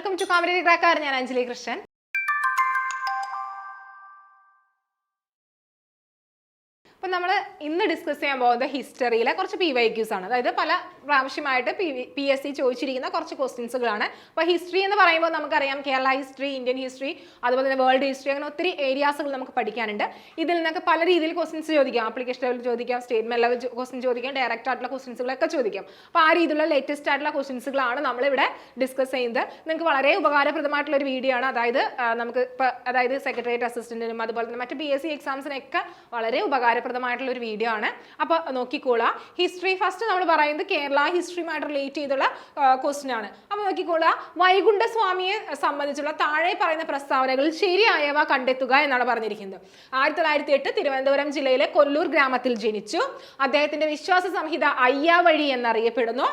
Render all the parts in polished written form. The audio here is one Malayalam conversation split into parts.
Welcome to comedy cracker. ഞാൻ അഞ്ജലി കൃഷ്ണൻ. അപ്പോൾ നമ്മൾ ഇന്ന് ഡിസ്കസ് ചെയ്യാൻ പോകുന്നത് ഹിസ്റ്ററിയിലെ കുറച്ച് PYQs ആണ്. അതായത് പല പ്രാവശ്യമായിട്ട് PSC ചോദിച്ചിരിക്കുന്ന കുറച്ച് ക്വസ്റ്റ്യൻസുകളാണ്. അപ്പോൾ ഹിസ്റ്ററി എന്ന് പറയുമ്പോൾ നമുക്കറിയാം കേരള ഹിസ്റ്ററി, ഇന്ത്യൻ ഹിസ്റ്ററി, അതുപോലെ തന്നെ വേൾഡ് ഹിസ്റ്ററി, അങ്ങനെ ഒത്തിരി ഏരിയാസുകൾ നമുക്ക് പഠിക്കാനുണ്ട്. ഇതിൽ നിന്നൊക്കെ പല രീതിയിൽ ക്വസ്റ്റ്യൻസ് ചോദിക്കാം. ആപ്ലിക്കേഷൻ ലെവൽ ചോദിക്കാം, സ്റ്റേറ്റ്മെന്റ് ലെവൽ ക്വസ്റ്റ്യൻ ചോദിക്കാം, ഡയറക്റ്റ് ആയിട്ടുള്ള ക്വസ്റ്റ്യൻസുകളൊക്കെ ചോദിക്കാം. അപ്പോൾ ആ രീതിയിലുള്ള ലേറ്റസ്റ്റ് ആയിട്ടുള്ള ക്വസ്റ്റ്യൻസുകളാണ് നമ്മളിവിടെ ഡിസ്കസ് ചെയ്യുന്നത്. നിങ്ങൾക്ക് വളരെ ഉപകാരപ്രദമായിട്ടുള്ള ഒരു വീഡിയോ ആണ്. നമുക്ക് അതായത് സെക്രട്ടേറിയറ്റ് അസിസ്റ്റന്റിനും അതുപോലെ തന്നെ മറ്റ് PSC എക്സാംസിനൊക്കെ വളരെ ഉപകാരപ്രദമായിട്ടുള്ള ഒരു വീഡിയോ ആണ്. അപ്പോൾ നോക്കിക്കോളാം. ഹിസ്റ്ററി ഫസ്റ്റ് നമ്മൾ പറയുന്നത് കേരള ഹിസ്റ്ററിയുമായിട്ട് റിലേറ്റ് ചെയ്തുള്ള ക്വസ്റ്റ്യൻ ആണ്. അപ്പോൾ നോക്കിക്കോളാം, വൈകുണ്ഠസ്വാമിയെ സംബന്ധിച്ചുള്ള താഴെ പറയുന്ന പ്രസ്താവനകളിൽ ശരിയായവ കണ്ടെത്തുക എന്നാണ് പറഞ്ഞിരിക്കുന്നത്. 1908 തിരുവനന്തപുരം ജില്ലയിലെ കൊല്ലൂർ ഗ്രാമത്തിൽ ജനിച്ചു. അദ്ദേഹത്തിന്റെ വിശ്വാസ സംഹിത അയ്യാവഴി എന്നറിയപ്പെടുന്നു.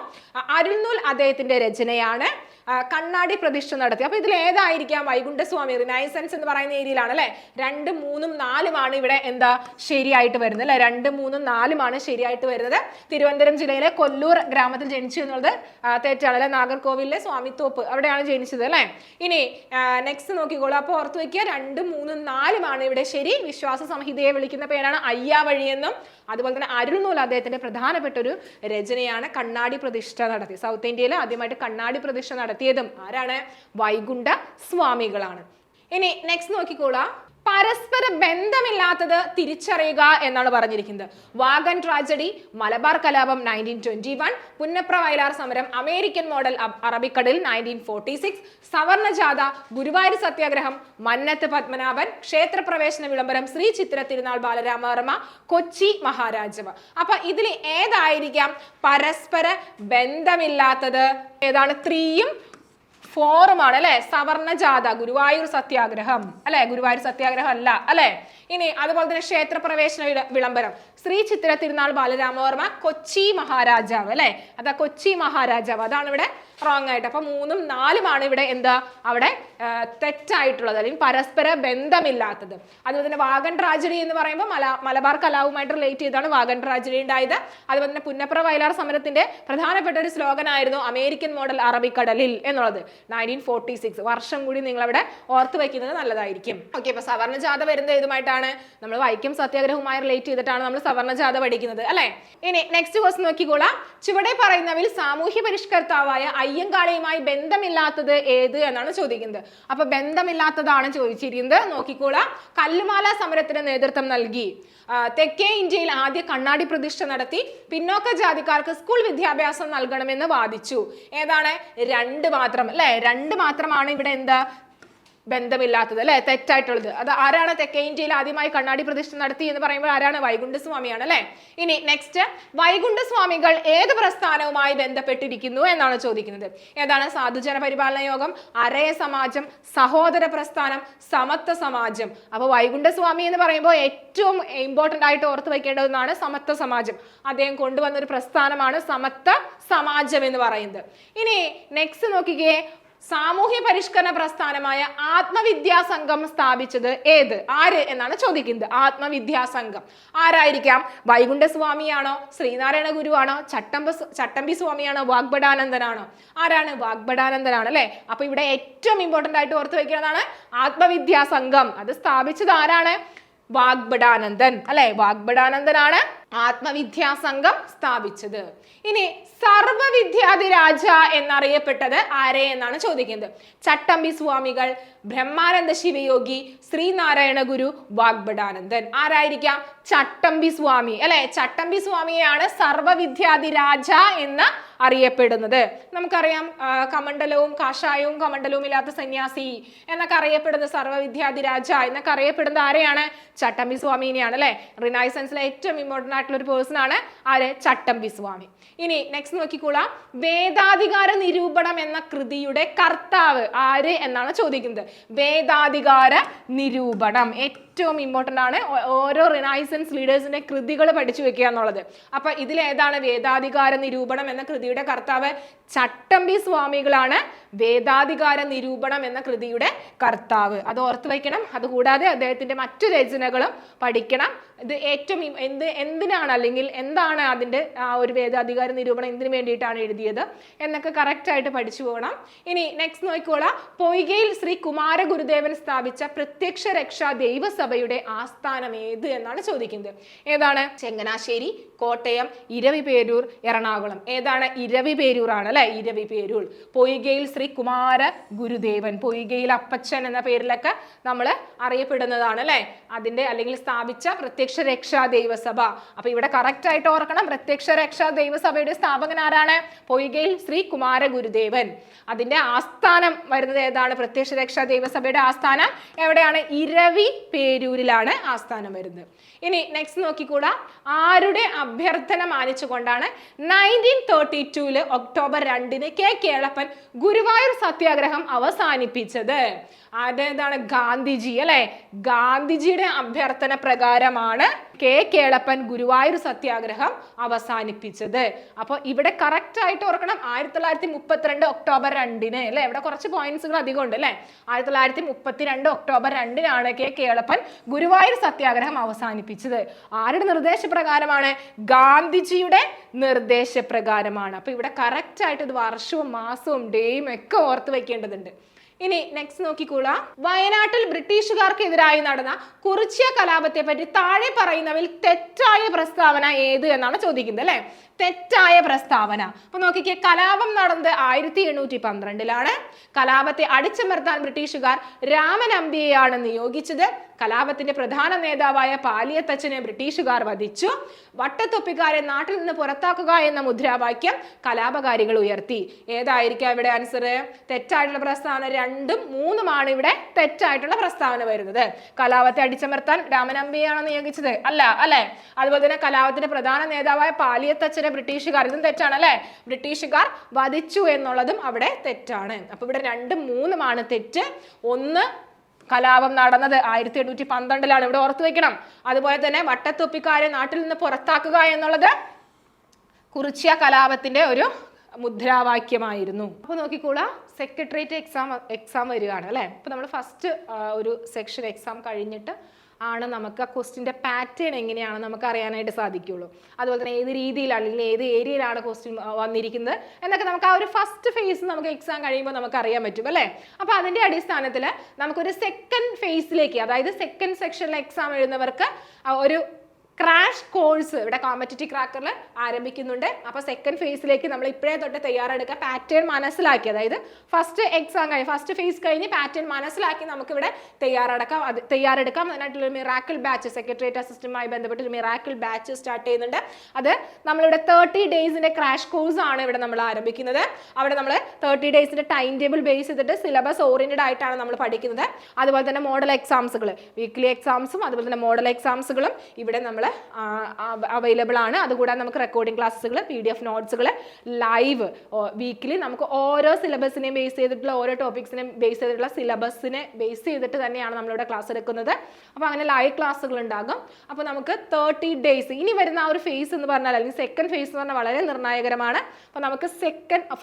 അരുൾനൂൽ അദ്ദേഹത്തിന്റെ രചനയാണ്. കണ്ണാടി പ്രതിഷ്ഠ നടത്തി. അപ്പൊ ഇതിൽ ഏതായിരിക്കാം വൈകുണ്ഠസ്വാമി? റിനൈസൻസ് എന്ന് പറയുന്ന ഏരിയയിലാണ് അല്ലെ. 2, 3, 4 ഇവിടെ എന്താ ശരിയായിട്ട് വരുന്നത് അല്ലെ. 2, 3, 4 ശരിയായിട്ട് വരുന്നത്. തിരുവനന്തപുരം ജില്ലയിലെ കൊല്ലൂർ ഗ്രാമത്തിൽ ജനിച്ചു എന്നുള്ളത് തെറ്റാണ് അല്ലെ. നാഗർകോവിലിലെ സ്വാമിത്തോപ്പ് അവിടെയാണ് ജനിച്ചത് അല്ലെ. ഇനി നെക്സ്റ്റ് നോക്കിക്കോളൂ. അപ്പൊ ഓർത്ത് വയ്ക്കുക, 2, 3, 4 ഇവിടെ ശരി. വിശ്വാസ സംഹിതയെ വിളിക്കുന്ന പേരാണ് അയ്യാവഴി എന്നും അതുപോലെ തന്നെ അരുൾനൂൽ അദ്ദേഹത്തിന്റെ പ്രധാനപ്പെട്ട ഒരു രചനയാണ്. കണ്ണാടി പ്രതിഷ്ഠ നടത്തി. സൗത്ത് ഇന്ത്യയിൽ ആദ്യമായിട്ട് കണ്ണാടി പ്രതിഷ്ഠ നടത്തിയതും ആരാണ്? വൈകുണ്ഠ സ്വാമികളാണ്. ഇനി നെക്സ്റ്റ് നോക്കിക്കോളാം. പരസ്പര ബന്ധമില്ലാത്തത് തിരിച്ചറിയുക എന്നാണ് പറഞ്ഞിരിക്കുന്നത്. വാഗൺ ട്രാജഡി, മലബാർ കലാപം 1921, പുന്നപ്ര വയലാർ സമരം, അമേരിക്കൻ മോഡൽ അറബിക്കടൽ 1946, സവർണജാഥ, ഗുരുവായൂർ സത്യാഗ്രഹം, മന്നത്ത് പത്മനാഭൻ, ക്ഷേത്രപ്രവേശന വിളംബരം, ശ്രീ ചിത്ര തിരുനാൾ ബാലരാമവർമ്മ, കൊച്ചി മഹാരാജാവ്. അപ്പൊ ഇതിൽ ഏതായിരിക്കാം പരസ്പര ബന്ധമില്ലാത്തത്? ഏതാണ്? 3യും 4ഉം ആണ് അല്ലെ. സവർണജാഥ, ഗുരുവായൂർ സത്യാഗ്രഹം അല്ലെ. ഗുരുവായൂർ സത്യാഗ്രഹം അല്ല അല്ലെ. ഇനി അതുപോലെ തന്നെ ക്ഷേത്രപ്രവേശന വിളംബരം, ശ്രീ ചിത്ര തിരുനാൾ ബാലരാമവർമ്മ, കൊച്ചി മഹാരാജാവ് അല്ലെ. അതാ കൊച്ചി മഹാരാജാവ്, അതാണ് ഇവിടെ റോങ് ആയിട്ട്. അപ്പൊ 3ഉം 4ഉം ഇവിടെ എന്താ അവിടെ തെറ്റായിട്ടുള്ളത്, അല്ലെങ്കിൽ പരസ്പര ബന്ധമില്ലാത്തത്. അതുപോലെ തന്നെ വാഗൺ ട്രാജഡി എന്ന് പറയുമ്പോൾ മലബാർ കലാവുമായിട്ട് റിലേറ്റ് ചെയ്താണ് വാഗൺ ട്രാജഡി ഉണ്ടായത്. അതുപോലെ തന്നെ പുന്നപ്ര വയലാർ സമരത്തിന്റെ പ്രധാനപ്പെട്ട ഒരു സ്ലോഗൻ ആയിരുന്നു അമേരിക്കൻ മോഡൽ അറബിക്കടലിൽ എന്നുള്ളത്. 1946 വർഷം കൂടി നിങ്ങൾ അവിടെ ഓർത്ത് വെക്കുന്നത് നല്ലതായിരിക്കും. ഓക്കെ, അപ്പൊ സവർണജാഥ വരുന്നത് ഏതുമായിട്ടാണ്? നമ്മൾ വൈക്കം സത്യാഗ്രഹവുമായി റിലേറ്റ് ചെയ്തിട്ടാണ് നമ്മൾ സവർണജാഥ പഠിക്കുന്നത് അല്ലെ. ഇനി നെക്സ്റ്റ് ക്വസ്റ്റ്യൻ നോക്കിക്കോളാം. ചുവടെ പറയുന്നവയിൽ സാമൂഹ്യ പരിഷ്കർത്താവായ അയ്യങ്കാളിയുമായി ബന്ധമില്ലാത്തത് ഏത് എന്നാണ് ചോദിക്കുന്നത്. അപ്പൊ ബന്ധമില്ലാത്തതാണ് ചോദിച്ചിരിക്കുന്നത്. നോക്കിക്കോളാം. കല്ലുമാല സമരത്തിന് നേതൃത്വം നൽകി. തെക്കേ ഇന്ത്യയിൽ ആദ്യ കണ്ണാടി പ്രതിഷ്ഠ നടത്തി. പിന്നോക്ക ജാതിക്കാർക്ക് സ്കൂൾ വിദ്യാഭ്യാസം നൽകണമെന്ന് വാദിച്ചു. ഏതാണ്? 2 മാത്രം അല്ലെ. 2 മാത്രമാണ് ഇവിടെ എന്താ ബന്ധമില്ലാത്തത് അല്ലെ, തെറ്റായിട്ടുള്ളത്. അത് ആരാണ്? തെക്കേ ഇന്ത്യയിൽ ആദ്യമായി കണ്ണാടി പ്രതിഷ്ഠ നടത്തി എന്ന് പറയുമ്പോൾ ആരാണ്? വൈകുണ്ഠസ്വാമിയാണ് അല്ലെ. ഇനി നെക്സ്റ്റ്, വൈകുണ്ഠസ്വാമികൾ ഏത് പ്രസ്ഥാനവുമായി ബന്ധപ്പെട്ടിരിക്കുന്നു എന്നാണ് ചോദിക്കുന്നത്. ഏതാണ്? സാധുജന പരിപാലന യോഗം, അരയ സമാജം, സഹോദര പ്രസ്ഥാനം, സമത്വ സമാജം. അപ്പൊ വൈകുണ്ഠസ്വാമി എന്ന് പറയുമ്പോൾ ഏറ്റവും ഇമ്പോർട്ടന്റ് ആയിട്ട് ഓർത്ത് വെക്കേണ്ടതെന്നാണ് സമത്വ സമാജം. അദ്ദേഹം കൊണ്ടുവന്ന ഒരു പ്രസ്ഥാനമാണ് സമത്വ സമാജം എന്ന് പറയുന്നത്. ഇനി നെക്സ്റ്റ് നോക്കിക്കേ, സാമൂഹ്യ പരിഷ്കരണ പ്രസ്ഥാനമായ ആത്മവിദ്യാസംഘം സ്ഥാപിച്ചത് ഏത്? ആര് എന്നാണ് ചോദിക്കുന്നത്. ആത്മവിദ്യാസംഘം ആരായിരിക്കാം? വൈകുണ്ഠസ്വാമിയാണോ? ശ്രീനാരായണ ഗുരുവാണോ? ചട്ടമ്പി സ്വാമിയാണോ? വാഗ്ഭടാനന്ദനാണോ? ആരാണ്? വാഗ്ഭടാനന്ദനാണ് അല്ലെ. അപ്പൊ ഇവിടെ ഏറ്റവും ഇമ്പോർട്ടന്റ് ആയിട്ട് ഓർത്ത് വെക്കുന്നതാണ് ആത്മവിദ്യാസംഘം. അത് സ്ഥാപിച്ചത് ആരാണ്? വാഗ്ഭടാനന്ദൻ അല്ലെ. വാഗ്ഭടാനന്ദനാണ് ആത്മവിദ്യാസംഘം സ്ഥാപിച്ചത്. ഇനി സർവവിദ്യാധിരാജ എന്നറിയപ്പെട്ടത് ആരെ എന്നാണ് ചോദിക്കുന്നത്. ചട്ടമ്പി സ്വാമികൾ, ബ്രഹ്മാനന്ദ ശിവയോഗി, ശ്രീനാരായണ ഗുരു, വാഗ്ഭടാനന്ദൻ. ആരായിരിക്കാം? ചട്ടമ്പി സ്വാമി അല്ലെ. ചട്ടമ്പി സ്വാമിയെയാണ് സർവവിദ്യാധിരാജ എന്ന് അറിയപ്പെടുന്നത്. നമുക്കറിയാം കമണ്ഡലവും കാഷായവും കമണ്ഡലവും ഇല്ലാത്ത സന്യാസി എന്നൊക്കെ അറിയപ്പെടുന്നത്, സർവവിദ്യാധിരാജ എന്നൊക്കെ അറിയപ്പെടുന്നത് ആരെയാണ്? ചട്ടമ്പി സ്വാമിനെയാണ് അല്ലെ. റിനൈസൻസിലെ ഏറ്റവും ഇമ്പോർട്ടന്റ് ആയിട്ടുള്ള ഒരു പേഴ്സൺ ആണ് ആര്? ചട്ടമ്പി സ്വാമി. ഇനി നെക്സ്റ്റ് നോക്കിക്കോളാം. വേദാധികാര നിരൂപണം എന്ന കൃതിയുടെ കർത്താവ് ആര് എന്നാണ് ചോദിക്കുന്നത്. വേദാധികാര നിരൂപണം ഏറ്റവും ഇമ്പോർട്ടന്റ് ആണ്. ഓരോ റിനൈസൻസ് ലീഡേഴ്സിന്റെ കൃതികൾ പഠിച്ചു വെക്കുക എന്നുള്ളത്. അപ്പൊ ഇതിലേതാണ് വേദാധികാര നിരൂപണം എന്ന കൃതിയുടെ കർത്താവ്? ചട്ടമ്പി സ്വാമികളാണ് വേദാധികാര നിരൂപണം എന്ന കൃതിയുടെ കർത്താവ്. അത് ഓർത്തു വയ്ക്കണം. അതുകൂടാതെ അദ്ദേഹത്തിന്റെ മറ്റു രചനകളും പഠിക്കണം. ഇത് ഏറ്റവും എന്തിനാണ് അല്ലെങ്കിൽ എന്താണ് അതിന്റെ ഒരു വേദാധികാര നിരൂപണം എന്തിനു വേണ്ടിയിട്ടാണ് എഴുതിയത് എന്നൊക്കെ കറക്റ്റ് ആയിട്ട് പഠിച്ചു പോകണം. ഇനി നെക്സ്റ്റ് നോക്കിക്കോളാം. പൊയ്കയിൽ ശ്രീ കുമാര ഗുരുദേവൻ സ്ഥാപിച്ച പ്രത്യക്ഷ രക്ഷാ ദൈവസഭയുടെ ആസ്ഥാനം ഏത് എന്നാണ് ചോദിക്കുന്നത്. ഏതാണ്? ചങ്ങനാശ്ശേരി, കോട്ടയം, ഇരവിപേരൂർ, എറണാകുളം. ഏതാണ്? ഇരവിപേരൂർ ആണ് അല്ലെ. ഇരവിപേരൂർ. പൊയ്കയിൽ ശ്രീ കുമാര ഗുരുദേവൻ, പൊയ്കയിൽ അപ്പച്ചൻ എന്ന പേരിലൊക്കെ നമ്മൾ അറിയപ്പെടുന്നതാണ് അല്ലെ. അതിന്റെ അല്ലെങ്കിൽ സ്ഥാപിച്ച പ്രത്യക്ഷ രക്ഷാ ദൈവസഭ. അപ്പൊ ഇവിടെ കറക്റ്റ് ആയിട്ട് ഓർക്കണം, പ്രത്യക്ഷ രക്ഷാ ദൈവസഭയുടെ സ്ഥാപകൻ ആരാണ്? പൊയ്കയിൽ ശ്രീ കുമാര ഗുരുദേവൻ. അതിന്റെ ആസ്ഥാനം വരുന്നത് ഏതാണ്? പ്രത്യക്ഷ രക്ഷാ ദൈവസഭയുടെ ആസ്ഥാനം എവിടെയാണ്? ഇരവിപേരൂരിലാണ് ആസ്ഥാനം വരുന്നത്. ഇനി നെക്സ്റ്റ് നോക്കിക്കൂടാ. ആരുടെ അഭ്യർത്ഥന മാനിച്ചുകൊണ്ടാണ് 1932 ഒക്ടോബർ 2 കെ കേളപ്പൻ ഗുരുവായൂർ സത്യാഗ്രഹം അവസാനിപ്പിച്ചത്? അതേതാണ്? ഗാന്ധിജി അല്ലെ. ഗാന്ധിജിയുടെ അഭ്യർത്ഥന പ്രകാരമാണ് കെ കേളപ്പൻ ഗുരുവായൂർ സത്യാഗ്രഹം അവസാനിപ്പിച്ചത്. അപ്പൊ ഇവിടെ കറക്റ്റ് ആയിട്ട് ഓർക്കണം 1932 ഒക്ടോബർ 2 അല്ലെ. ഇവിടെ കുറച്ച് പോയിന്റ്സുകൾ അധികം ഉണ്ട് അല്ലെ. 1932 ഒക്ടോബർ 2 കെ കേളപ്പൻ ഗുരുവായൂർ സത്യാഗ്രഹം അവസാനിപ്പിച്ചത്. ആരുടെ നിർദ്ദേശപ്രകാരമാണ്? ഗാന്ധിജിയുടെ നിർദ്ദേശപ്രകാരമാണ്. അപ്പൊ ഇവിടെ കറക്റ്റ് ആയിട്ട് ഇത് വർഷവും മാസവും ഡേയും ഒക്കെ ഓർത്ത് വെക്കേണ്ടതുണ്ട്. ഇനി നെക്സ്റ്റ് നോക്കിക്കോളാ. വയനാട്ടിൽ ബ്രിട്ടീഷുകാർക്കെതിരായി നടന്ന കുറിച്യ കലാപത്തെ പറ്റി താഴെ പറയുന്നവയിൽ തെറ്റായ പ്രസ്താവന ഏത് എന്നാണ് ചോദിക്കുന്നത് അല്ലെ. തെറ്റായ പ്രസ്താവന. അപ്പൊ നോക്കിക്കേ, കലാപം നടന്നത് 1812 കലാപത്തെ അടിച്ചമർത്താൻ ബ്രിട്ടീഷുകാർ രാമനമ്പിയെയാണ് നിയോഗിച്ചത്. കലാപത്തിന്റെ പ്രധാന നേതാവായ പാലിയത്തച്ഛനെ ബ്രിട്ടീഷുകാർ വധിച്ചു. വട്ടത്തൊപ്പിക്കാരെ നാട്ടിൽ നിന്ന് പുറത്താക്കുക എന്ന മുദ്രാവാക്യം കലാപകാരികൾ ഉയർത്തി. ഏതായിരിക്കാം ഇവിടെ ആൻസർ? തെറ്റായിട്ടുള്ള പ്രസ്താവന 2ഉം 3ഉമാണ് ഇവിടെ തെറ്റായിട്ടുള്ള പ്രസ്താവന വരുന്നത്. കലാപത്തെ അടിച്ചമർത്താൻ രാമനമ്പിയെയാണ് നിയോഗിച്ചത് അല്ല അല്ലെ. അതുപോലെ തന്നെ കലാപത്തിന്റെ പ്രധാന നേതാവായ പാലിയത്തച്ഛനെ ബ്രിട്ടീഷുകാർ, ഇതും തെറ്റാണ് അല്ലെ. ബ്രിട്ടീഷുകാർ വധിച്ചു എന്നുള്ളതും അവിടെ തെറ്റാണ്. അപ്പൊ ഇവിടെ 2ഉം 3ഉമാണ് തെറ്റ്. 1 കലാപം നടന്നത് 1812 ഇവിടെ ഓർത്തു വെക്കണം. അതുപോലെ തന്നെ വട്ടത്തൊപ്പിക്കാരെ നാട്ടിൽ നിന്ന് പുറത്താക്കുക എന്നുള്ളത് കുറിച്യ കലാപത്തിന്റെ ഒരു മുദ്രാവാക്യമായിരുന്നു. അപ്പൊ നോക്കിക്കോളാ, സെക്രട്ടേറിയറ്റ് എക്സാം വരികയാണ് അല്ലെ. അപ്പൊ നമ്മൾ ഫസ്റ്റ് ഒരു സെക്ഷൻ എക്സാം കഴിഞ്ഞിട്ട് ആണ് നമുക്ക് ആ ക്വസ്റ്റിൻ്റെ പാറ്റേൺ എങ്ങനെയാണ് നമുക്ക് അറിയാനായിട്ട് സാധിക്കുള്ളൂ. അതുപോലെ തന്നെ ഏത് രീതിയിലാണ് അല്ലെങ്കിൽ ഏത് ഏരിയയിലാണ് ക്വസ്റ്റ്യൻ വന്നിരിക്കുന്നത് എന്നൊക്കെ നമുക്ക് ആ ഒരു ഫസ്റ്റ് ഫേസ് നമുക്ക് എക്സാം കഴിയുമ്പോൾ നമുക്ക് അറിയാൻ പറ്റും അല്ലേ. അപ്പോൾ അതിൻ്റെ അടിസ്ഥാനത്തിൽ നമുക്കൊരു സെക്കൻഡ് ഫേസിലേക്ക്, അതായത് സെക്കൻഡ് സെക്ഷനിലെ എക്സാം എഴുതുന്നവർക്ക് ഒരു ക്രാഷ് കോഴ്സ് ഇവിടെ കോമ്പറ്റിറ്റീവ് ക്രാക്കറിൽ ആരംഭിക്കുന്നുണ്ട്. അപ്പോൾ സെക്കൻഡ് ഫേസിലേക്ക് നമ്മൾ ഇപ്പോഴേ തൊട്ട് തയ്യാറെടുക്കുക, പാറ്റേൺ മനസ്സിലാക്കി, അതായത് ഫസ്റ്റ് എക്സാം കഴിഞ്ഞ് ഫസ്റ്റ് ഫേസ് കഴിഞ്ഞ് പാറ്റേൺ മനസ്സിലാക്കി നമുക്കിവിടെ തയ്യാറെടുക്കാം. അതിനായിട്ടുള്ള മിറാക്കിൾ ബാച്ച്, സെക്രട്ടേറിയറ്റ് അസിസ്റ്റന്റുമായി ബന്ധപ്പെട്ട് ഒരു മിറാക്കിൾ ബാച്ച് സ്റ്റാർട്ട് ചെയ്യുന്നുണ്ട്. അത് നമ്മളിവിടെ 30 ഡേയ്സിൻ്റെ ക്രാഷ് കോഴ്സ് ആണ് ഇവിടെ നമ്മൾ ആരംഭിക്കുന്നത്. അവിടെ നമ്മൾ 30 ഡേയ്സിൻ്റെ ടൈം ടേബിൾ ബേസ് ചെയ്തിട്ട് സിലബസ് ഓറിയൻറ്റഡ് ആയിട്ടാണ് നമ്മൾ പഠിക്കുന്നത്. അതുപോലെ തന്നെ മോഡൽ എക്സാംസുകൾ, വീക്ക്ലി എക്സാംസും അതുപോലെ തന്നെ മോഡൽ എക്സാംസുകളും ഇവിടെ നമ്മൾ അവൈലബിൾ ആണ്. അതുകൂടാതെ നമുക്ക് റെക്കോർഡിംഗ് ക്ലാസ്സുകൾ, PDF നോട്ട്സുകൾ, ലൈവ് വീക്കിലി നമുക്ക് ഓരോ സിലബസിനെയും ബേസ് ചെയ്തിട്ടുള്ള, ഓരോ ടോപ്പിക്സിനെയും ബേസ് ചെയ്തിട്ടുള്ള സിലബസിനെ ബേസ് ചെയ്തിട്ട് തന്നെയാണ് നമ്മളിവിടെ ക്ലാസ് എടുക്കുന്നത്. അപ്പോൾ അങ്ങനെ ലൈവ് ക്ലാസ്സുകൾ ഉണ്ടാകും. അപ്പോൾ നമുക്ക് 30 ഡേയ്സ് ഇനി വരുന്ന ആ ഒരു ഫേസ് എന്ന് പറഞ്ഞാൽ, അല്ലെങ്കിൽ സെക്കൻഡ് ഫേസ് എന്ന് പറഞ്ഞാൽ വളരെ നിർണായകരമാണ്. അപ്പോൾ നമുക്ക്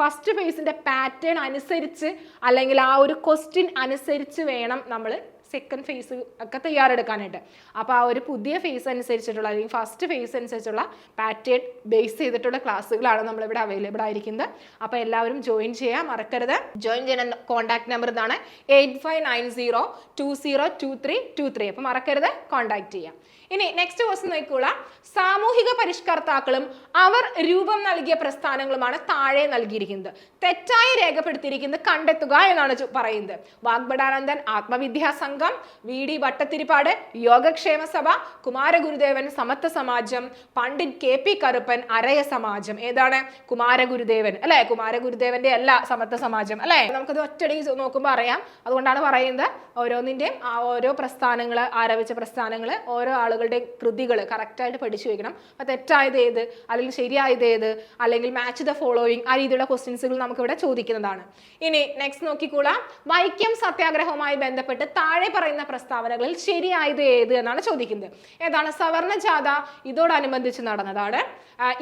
ഫസ്റ്റ് ഫേസിൻ്റെ പാറ്റേൺ അനുസരിച്ച് അല്ലെങ്കിൽ ആ ഒരു ക്വസ്റ്റ്യൻ അനുസരിച്ച് വേണം നമ്മൾ സെക്കൻഡ് ഫേസ് ഒക്കെ തയ്യാറെടുക്കാനായിട്ട്. അപ്പോൾ ആ ഒരു പുതിയ ഫേസ് അനുസരിച്ചിട്ടുള്ള അല്ലെങ്കിൽ ഫസ്റ്റ് ഫേസ് അനുസരിച്ചുള്ള പാറ്റേൺ ബേസ് ചെയ്തിട്ടുള്ള ക്ലാസ്സുകളാണ് നമ്മളിവിടെ അവൈലബിൾ ആയിരിക്കുന്നത്. അപ്പോൾ എല്ലാവരും ജോയിൻ ചെയ്യാൻ മറക്കരുത്. ജോയിൻ ചെയ്യുന്ന കോൺടാക്ട് നമ്പർ ഇതാണ് 8590202323. അപ്പോൾ മറക്കരുത്, കോൺടാക്ട് ചെയ്യാം. ഇനി നെക്സ്റ്റ് ക്വസ്റ്റ്യൻ നോക്കിക്കോളാം. സാമൂഹിക പരിഷ്കർത്താക്കളും അവർ രൂപം നൽകിയ പ്രസ്ഥാനങ്ങളുമാണ് താഴെ നൽകിയിരിക്കുന്നത്. തെറ്റായി രേഖപ്പെടുത്തിയിരിക്കുന്നത് കണ്ടെത്തുക എന്നാണ് പറയുന്നത്. വാഗ്ബടാനന്ദൻ ആത്മവിദ്യാ സംഘം, VD ഭട്ടത്തിരിപ്പാട് യോഗക്ഷേമ സഭ, കുമാരഗുരുദേവൻ സമത്വ സമാജം, പണ്ഡിറ്റ് KP കറുപ്പൻ അരയ സമാജം. ഏതാണ്? കുമാരഗുരുദേവൻ അല്ലെ. കുമാരഗുരുദേവന്റെ അല്ല സമത്വ സമാജം അല്ലെ. നമുക്കത് ഒറ്റടി നോക്കുമ്പോൾ അറിയാം. അതുകൊണ്ടാണ് പറയുന്നത് ഓരോന്നിന്റെയും ആ ഓരോ പ്രസ്ഥാനങ്ങൾ, ആരംഭിച്ച പ്രസ്ഥാനങ്ങൾ, ഓരോ ആളുകളുടെ കൃതികൾ കറക്റ്റായിട്ട് പഠിച്ചു വെക്കണം. അപ്പോൾ തെറ്റായത് ഏത് അല്ലെങ്കിൽ ശരിയായത് ഏത് അല്ലെങ്കിൽ മാച്ച് ദ ഫോളോയിങ്, ആ രീതിയിലുള്ള ക്വസ്റ്റ്യൻസുകൾ നമുക്കിവിടെ ചോദിക്കുന്നതാണ്. ഇനി നെക്സ്റ്റ് നോക്കിക്കോളാം. വൈക്കം സത്യാഗ്രഹവുമായി ബന്ധപ്പെട്ട് താഴെ താഴെ പറയുന്ന പ്രസ്താവനകളിൽ ശരിയായത് ഏത് എന്നാണ് ചോദിക്കുന്നത്. ഏതാണ്? സവർണ ജാഥ ഇതോടനുബന്ധിച്ച് നടന്നതാണ്.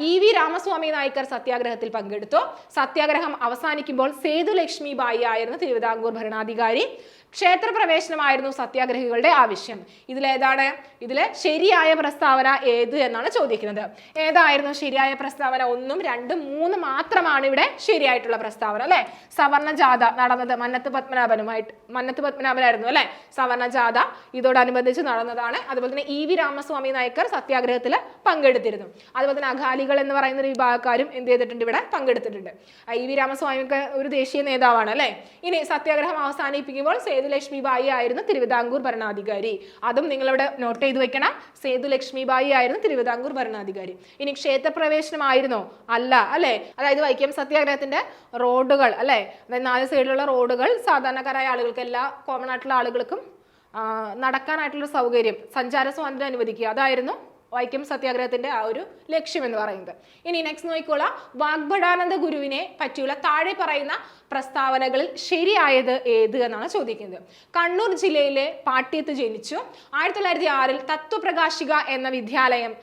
EV രാമസ്വാമി നായ്ക്കർ സത്യാഗ്രഹത്തിൽ പങ്കെടുത്തു. സത്യാഗ്രഹം അവസാനിക്കുമ്പോൾ സേതുലക്ഷ്മി ബായി ആയിരുന്നു തിരുവിതാംകൂർ ഭരണാധികാരി. ക്ഷേത്രപ്രവേശനമായിരുന്നു സത്യാഗ്രഹികളുടെ ആവശ്യം. ഇതിലേതാണ്? ഇതിലെ ശരിയായ പ്രസ്താവന ഏത് എന്നാണ് ചോദിക്കുന്നത്. ഏതായിരുന്നു ശരിയായ പ്രസ്താവന? 1, 2, 3 മാത്രമാണ് ഇവിടെ ശരിയായിട്ടുള്ള പ്രസ്താവന അല്ലെ. സവർണ ജാഥ നടന്നത് മന്നത്ത് പത്മനാഭനായിരുന്നു അല്ലെ. സവർണ ജാഥ ഇതോടനുബന്ധിച്ച് നടന്നതാണ്. അതുപോലെ തന്നെ EV രാമസ്വാമി നായ്ക്കർ സത്യാഗ്രഹത്തിൽ പങ്കെടുത്തിരുന്നു. അതുപോലെ തന്നെ അകാലികൾ എന്ന് പറയുന്ന ഒരു വിഭാഗക്കാരും എന്ത് ചെയ്തിട്ടുണ്ട്? ഇവിടെ പങ്കെടുത്തിട്ടുണ്ട്. EV രാമസ്വാമിക്ക് ഒരു ദേശീയ നേതാവാണ് അല്ലെ. ഇനി സത്യാഗ്രഹം അവസാനിപ്പിക്കുമ്പോൾ സേതുലക്ഷ്മി ബായി ആയിരുന്നു തിരുവിതാംകൂർ ഭരണാധികാരി. അതും നിങ്ങളിവിടെ നോട്ട് ചെയ്ത് വെക്കണം. സേതുലക്ഷ്മി ബായി ആയിരുന്നു തിരുവിതാംകൂർ ഭരണാധികാരി. ഇനി ക്ഷേത്രപ്രവേശനമായിരുന്നോ? അല്ല അല്ലെ. അതായത് വൈക്കം സത്യാഗ്രഹത്തിന്റെ റോഡുകൾ അല്ലെ, അതായത് 4 സൈഡിലുള്ള റോഡുകൾ സാധാരണക്കാരായ ആളുകൾക്ക്, എല്ലാ കോമൺ ആയിട്ടുള്ള ആളുകൾക്കും നടക്കാനായിട്ടുള്ള സൗകര്യം, സഞ്ചാര സ്വാതന്ത്ര്യം അനുവദിക്കുക, അതായിരുന്നു വൈക്കം സത്യാഗ്രഹത്തിന്റെ ആ ഒരു ലക്ഷ്യം എന്ന് പറയുന്നത്. ഇനി നെക്സ്റ്റ് നോക്കിക്കോളാം. വാഗ്ഭടാനന്ദ ഗുരുവിനെ പറ്റിയുള്ള താഴെ പറയുന്ന പ്രസ്താവനകളിൽ ശരിയായത് ഏത് എന്നാണ് ചോദിക്കുന്നത്. കണ്ണൂർ ജില്ലയിലെ പാട്യത്ത് ജനിച്ചു. 1906 തത്വപ്രകാശിക എന്ന വിദ്യാലയം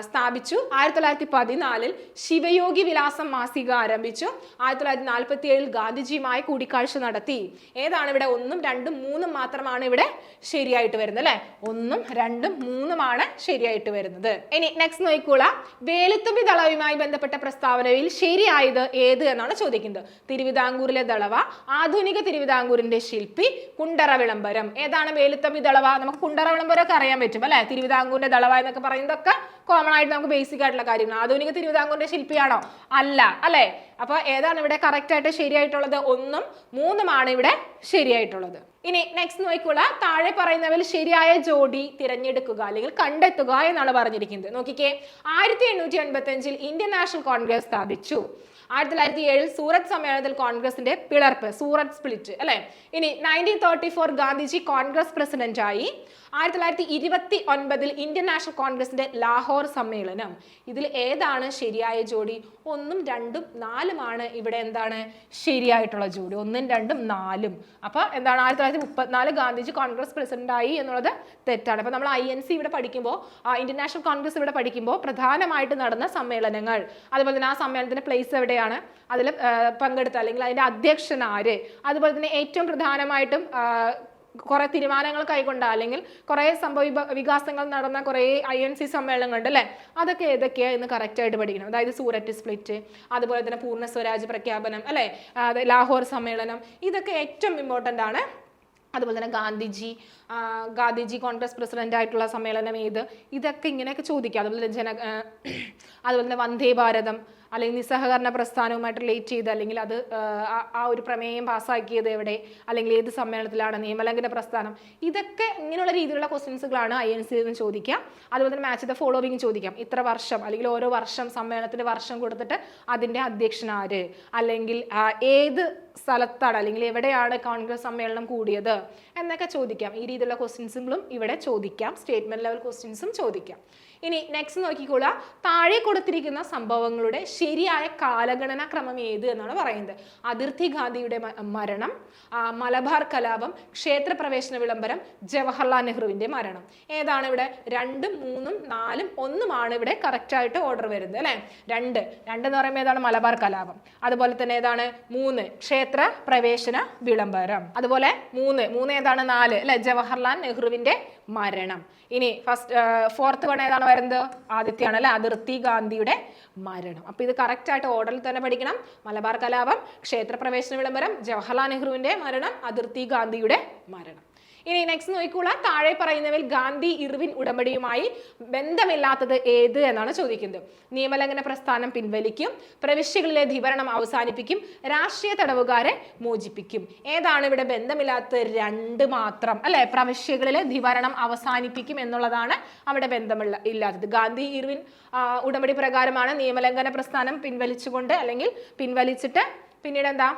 സ്ഥാപിച്ചു. 1914 ശിവയോഗി വിലാസം മാസിക ആരംഭിച്ചു. 1947 ഗാന്ധിജിയുമായി കൂടിക്കാഴ്ച നടത്തി. ഏതാണ് ഇവിടെ? 1, 2, 3 മാത്രമാണ് ഇവിടെ ശരിയായിട്ട് വരുന്നത് അല്ലെ. 1, 2, 3 ശരിയായിട്ട് വരുന്നത്. ഇനി നെക്സ്റ്റ് നോക്കിക്കോളാം. വേലുത്തമ്പി ദളവയുമായി ബന്ധപ്പെട്ട പ്രസ്താവനയിൽ ശരിയായത് ഏത് എന്നാണ് ചോദിക്കുന്നത്. തിരുവിതാംകൂറിലെ ദളവ, ആധുനിക തിരുവിതാംകൂറിന്റെ ശില്പി, കുണ്ടറ വിളംബരം. ഏതാണ് വേലുത്തമ്പി ദളവ? നമുക്ക് കുണ്ടറ വിളംബരം ഒക്കെ അറിയാൻ പറ്റും അല്ലെ. തിരുവിതാംകൂറിന്റെ ദളവ എന്നൊക്കെ പറയുന്നതൊക്കെ കോമൺ ആയിട്ട് നമുക്ക് ബേസിക് ആയിട്ടുള്ള കാര്യങ്ങൾ. ആധുനിക തിരുവിതാംകൂറിന്റെ ശില്പിയാണോ? അല്ല അല്ലെ. അപ്പൊ ഏതാണ് ഇവിടെ കറക്റ്റ് ആയിട്ട് ശരിയായിട്ടുള്ളത്? 1, 3 ഇവിടെ ശരിയായിട്ടുള്ളത്. ഇനി നെക്സ്റ്റ് നോക്കിക്കോളാം. താഴെ പറയുന്നവയിൽ ശരിയായ ജോഡി തിരഞ്ഞെടുക്കുക അല്ലെങ്കിൽ കണ്ടെത്തുക എന്നാണ് പറഞ്ഞിരിക്കുന്നത്. നോക്കിക്കേ. 1885 ഇന്ത്യൻ നാഷണൽ കോൺഗ്രസ് സ്ഥാപിച്ചു. 1907 സൂറത്ത് സമ്മേളനത്തിൽ കോൺഗ്രസിന്റെ പിളർപ്പ്, സൂറത്ത് സ്പ്ലിറ്റ് അല്ലെ. ഇനി 1934 ഗാന്ധിജി കോൺഗ്രസ് പ്രസിഡന്റ് ആയി. 1929 ഇന്ത്യൻ നാഷണൽ കോൺഗ്രസിന്റെ ലാഹോർ സമ്മേളനം. ഇതിൽ ഏതാണ് ശരിയായ ജോഡി? 1, 2, 4 ഇവിടെ എന്താണ് ശരിയായിട്ടുള്ള ജോഡി? 1, 2, 4. അപ്പൊ എന്താണ്? 1934 ഗാന്ധിജി കോൺഗ്രസ് പ്രസിഡന്റ് ആയി എന്നുള്ളത് തെറ്റാണ്. അപ്പൊ നമ്മൾ INC ഇവിടെ പഠിക്കുമ്പോൾ, ഇന്ത്യൻ നാഷണൽ കോൺഗ്രസ് ഇവിടെ പഠിക്കുമ്പോൾ പ്രധാനമായിട്ട് നടന്ന സമ്മേളനങ്ങൾ, അതുപോലെ തന്നെ ആ സമ്മേളനത്തിന്റെ പ്ലേസ് എവിടെയാണ്, അതിൽ പങ്കെടുത്ത അല്ലെങ്കിൽ അതിന്റെ അധ്യക്ഷൻ ആര്, അതുപോലെ തന്നെ ഏറ്റവും പ്രധാനമായിട്ടും കുറെ തീരുമാനങ്ങൾ കൈകൊണ്ട അല്ലെങ്കിൽ കുറെ വികാസങ്ങൾ നടന്ന കുറെ INC സമ്മേളനങ്ങളുണ്ട് അല്ലെ. അതൊക്കെ ഏതൊക്കെയാ എന്ന് കറക്റ്റ് ആയിട്ട് പഠിക്കണം. അതായത് സൂററ്റ് സ്പ്ലിറ്റ്, അതുപോലെ തന്നെ പൂർണ്ണ സ്വരാജ് പ്രഖ്യാപനം അല്ലെ, ലാഹോർ സമ്മേളനം, ഇതൊക്കെ ഏറ്റവും ഇമ്പോർട്ടൻ്റ് ആണ്. അതുപോലെ തന്നെ ഗാന്ധിജി കോൺഗ്രസ് പ്രസിഡന്റ് ആയിട്ടുള്ള സമ്മേളനം ഏത്, ഇതൊക്കെ ഇങ്ങനെയൊക്കെ ചോദിക്കാം. അതുപോലെ തന്നെ വന്ദേ ഭാരതം അല്ലെങ്കിൽ നിസ്സഹകരണ പ്രസ്ഥാനവുമായിട്ട് റിലേറ്റ് ചെയ്ത് അല്ലെങ്കിൽ അത് ആ ഒരു പ്രമേയം പാസ്സാക്കിയത് എവിടെ, അല്ലെങ്കിൽ ഏത് സമ്മേളനത്തിലാണ്, നിയമലംഘന പ്രസ്ഥാനം, ഇതൊക്കെ ഇങ്ങനെയുള്ള രീതിയിലുള്ള ക്വസ്റ്റ്യൻസുകളാണ് INC എന്ന് ചോദിക്കാം. അതുപോലെ തന്നെ മാച്ച് ദ ഫോളോവിങ് ചോദിക്കാം. ഇത്ര വർഷം അല്ലെങ്കിൽ ഓരോ വർഷം സമ്മേളനത്തിന്റെ വർഷം കൊടുത്തിട്ട് അതിന്റെ അധ്യക്ഷൻ ആര്, അല്ലെങ്കിൽ ഏത് സ്ഥലത്താണ് അല്ലെങ്കിൽ എവിടെയാണ് കോൺഗ്രസ് സമ്മേളനം കൂടിയത് എന്നൊക്കെ ചോദിക്കാം. ഈ രീതിയിലുള്ള ക്വസ്റ്റ്യൻസുകളും ഇവിടെ ചോദിക്കാം. സ്റ്റേറ്റ്മെന്റ് ലെവൽ ക്വസ്റ്റ്യൻസും ചോദിക്കാം. ഇനി നെക്സ്റ്റ് നോക്കിക്കോളാം. താഴെ കൊടുത്തിരിക്കുന്ന സംഭവങ്ങളുടെ ശരിയായ കാലഗണനാ ക്രമം ഏത് എന്നാണ് പറയുന്നത്. അതിർത്തി ഗാന്ധിയുടെ മരണം, മലബാർ കലാപം, ക്ഷേത്രപ്രവേശന വിളംബരം, ജവഹർലാൽ നെഹ്റുവിന്റെ മരണം. ഏതാണ് ഇവിടെ? 2, 3, 4, 1 ഇവിടെ കറക്റ്റ് ആയിട്ട് ഓർഡർ വരുന്നത് അല്ലെ. 2 എന്ന് പറയുമ്പോൾ ഏതാണ്? മലബാർ കലാപം. അതുപോലെ തന്നെ ഏതാണ്? 3 ക്ഷേത്ര പ്രവേശന വിളംബരം. അതുപോലെ 3 ഏതാണ്? 4 അല്ലെ, ജവഹർലാൽ നെഹ്റുവിന്റെ മരണം. ഇനി ഫോർത്ത് വൺ ഏതാണ് വരുന്നത്? ആദ്യത്തെയാണ് അല്ലെ, അതിർത്തി ഗാന്ധിയുടെ മരണം. അപ്പൊ ഇത് കറക്റ്റ് ആയിട്ട് ഓർഡറിൽ തന്നെ പഠിക്കണം. മലബാർ കലാപം, ക്ഷേത്രപ്രവേശന വിളംബരം, ജവഹർലാൽ നെഹ്റുവിന്റെ മരണം, അതിർത്തി ഗാന്ധിയുടെ മരണം. ഇനി നെക്സ്റ്റ് നോക്കിക്കോളാം. താഴെ പറയുന്നവയിൽ ഗാന്ധി ഇർവിൻ ഉടമ്പടിയുമായി ബന്ധമില്ലാത്തത് ഏത് എന്നാണ് ചോദിക്കുന്നത്. നിയമലംഘന പ്രസ്ഥാനം പിൻവലിക്കും, പ്രവിശ്യകളിലെ ധിവരണം അവസാനിപ്പിക്കും, രാഷ്ട്രീയ തടവുകാരെ മോചിപ്പിക്കും. ഏതാണ് ഇവിടെ ബന്ധമില്ലാത്തത്? 2 മാത്രം അല്ലെ. പ്രവിശ്യകളിലെ ധിവരണം അവസാനിപ്പിക്കും എന്നുള്ളതാണ് അവിടെ ഇല്ലാത്തത്. ഗാന്ധി ഇർവിൻ ഉടമ്പടി പ്രകാരമാണ് നിയമലംഘന പ്രസ്ഥാനം പിൻവലിച്ചിട്ട് പിന്നീട് എന്താ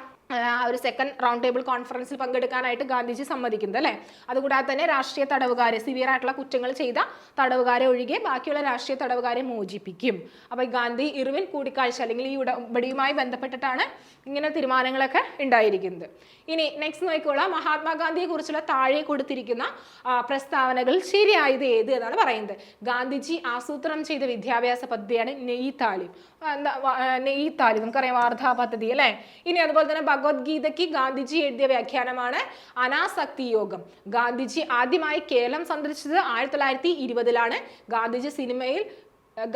ഒരു സെക്കൻഡ് റൗണ്ട് ടേബിൾ കോൺഫറൻസിൽ പങ്കെടുക്കാനായിട്ട് ഗാന്ധിജി സമ്മതിക്കുന്നത് അല്ലേ. അതുകൂടാതെ തന്നെ രാഷ്ട്രീയ തടവുകാരെ, സിവിയർ ആയിട്ടുള്ള കുറ്റങ്ങൾ ചെയ്ത തടവുകാരെ ഒഴികെ ബാക്കിയുള്ള രാഷ്ട്രീയ തടവുകാരെ മോചിപ്പിക്കും. അപ്പോൾ ഗാന്ധി ഇർവിൻ കൂടിക്കാഴ്ച അല്ലെങ്കിൽ ഈ ഉടമ്പടിയുമായി ബന്ധപ്പെട്ടിട്ടാണ് ഇങ്ങനെ തീരുമാനങ്ങളൊക്കെ ഉണ്ടായിരിക്കുന്നത്. ഇനി നെക്സ്റ്റ് നോക്കിക്കോളാം, മഹാത്മാഗാന്ധിയെ കുറിച്ചുള്ള താഴെ കൊടുത്തിരിക്കുന്ന പ്രസ്താവനകൾ ശരിയായത് ഏത് എന്നാണ് പറയുന്നത്. ഗാന്ധിജി ആസൂത്രണം ചെയ്ത വിദ്യാഭ്യാസ പദ്ധതിയാണ് നെയ് താലിം. നെയ് താലിം നമുക്കറിയാം, വാർധാ പദ്ധതി അല്ലേ. ഇനി അതുപോലെ തന്നെ ഭഗവത്ഗീതയ്ക്ക് ഗാന്ധിജി എഴുതിയ വ്യാഖ്യാനമാണ് അനാസക്തി യോഗം. ഗാന്ധിജി ആദ്യമായി കേരളം സന്ദർശിച്ചത് 1920-ലാണ്.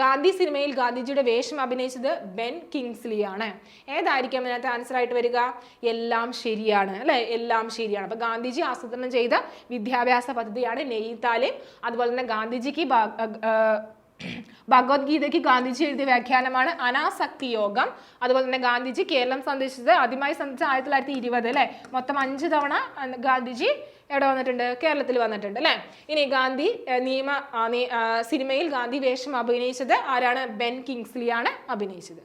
ഗാന്ധി സിനിമയിൽ ഗാന്ധിജിയുടെ വേഷം അഭിനയിച്ചത് ബെൻ കിങ്സ്ലി ആണ്. ഏതായിരിക്കും അതിനകത്ത് ആൻസർ ആയിട്ട് വരിക? എല്ലാം ശരിയാണ് അല്ലെ, എല്ലാം ശരിയാണ്. അപ്പൊ ഗാന്ധിജി ആസൂത്രണം ചെയ്ത വിദ്യാഭ്യാസ പദ്ധതിയാണ് നെയ് താലിം. അതുപോലെ തന്നെ ഗാന്ധിജിക്ക് ഭഗവത്ഗീതയ്ക്ക് ഗാന്ധിജി എഴുതിയ വ്യാഖ്യാനമാണ് അനാസക്തി യോഗം. അതുപോലെ തന്നെ ഗാന്ധിജി കേരളം സന്ദർശിച്ചത് ആദ്യമായി സന്ദർശിച്ചത് 1920 അല്ലെ. മൊത്തം 5 തവണ ഗാന്ധിജി എവിടെ വന്നിട്ടുണ്ട്? കേരളത്തിൽ വന്നിട്ടുണ്ട് അല്ലെ. ഇനി ഗാന്ധി സിനിമയിൽ ഗാന്ധി വേഷം അഭിനയിച്ചത് ആരാണ്? ബെൻ കിങ്സ്ലി ആണ് അഭിനയിച്ചത്.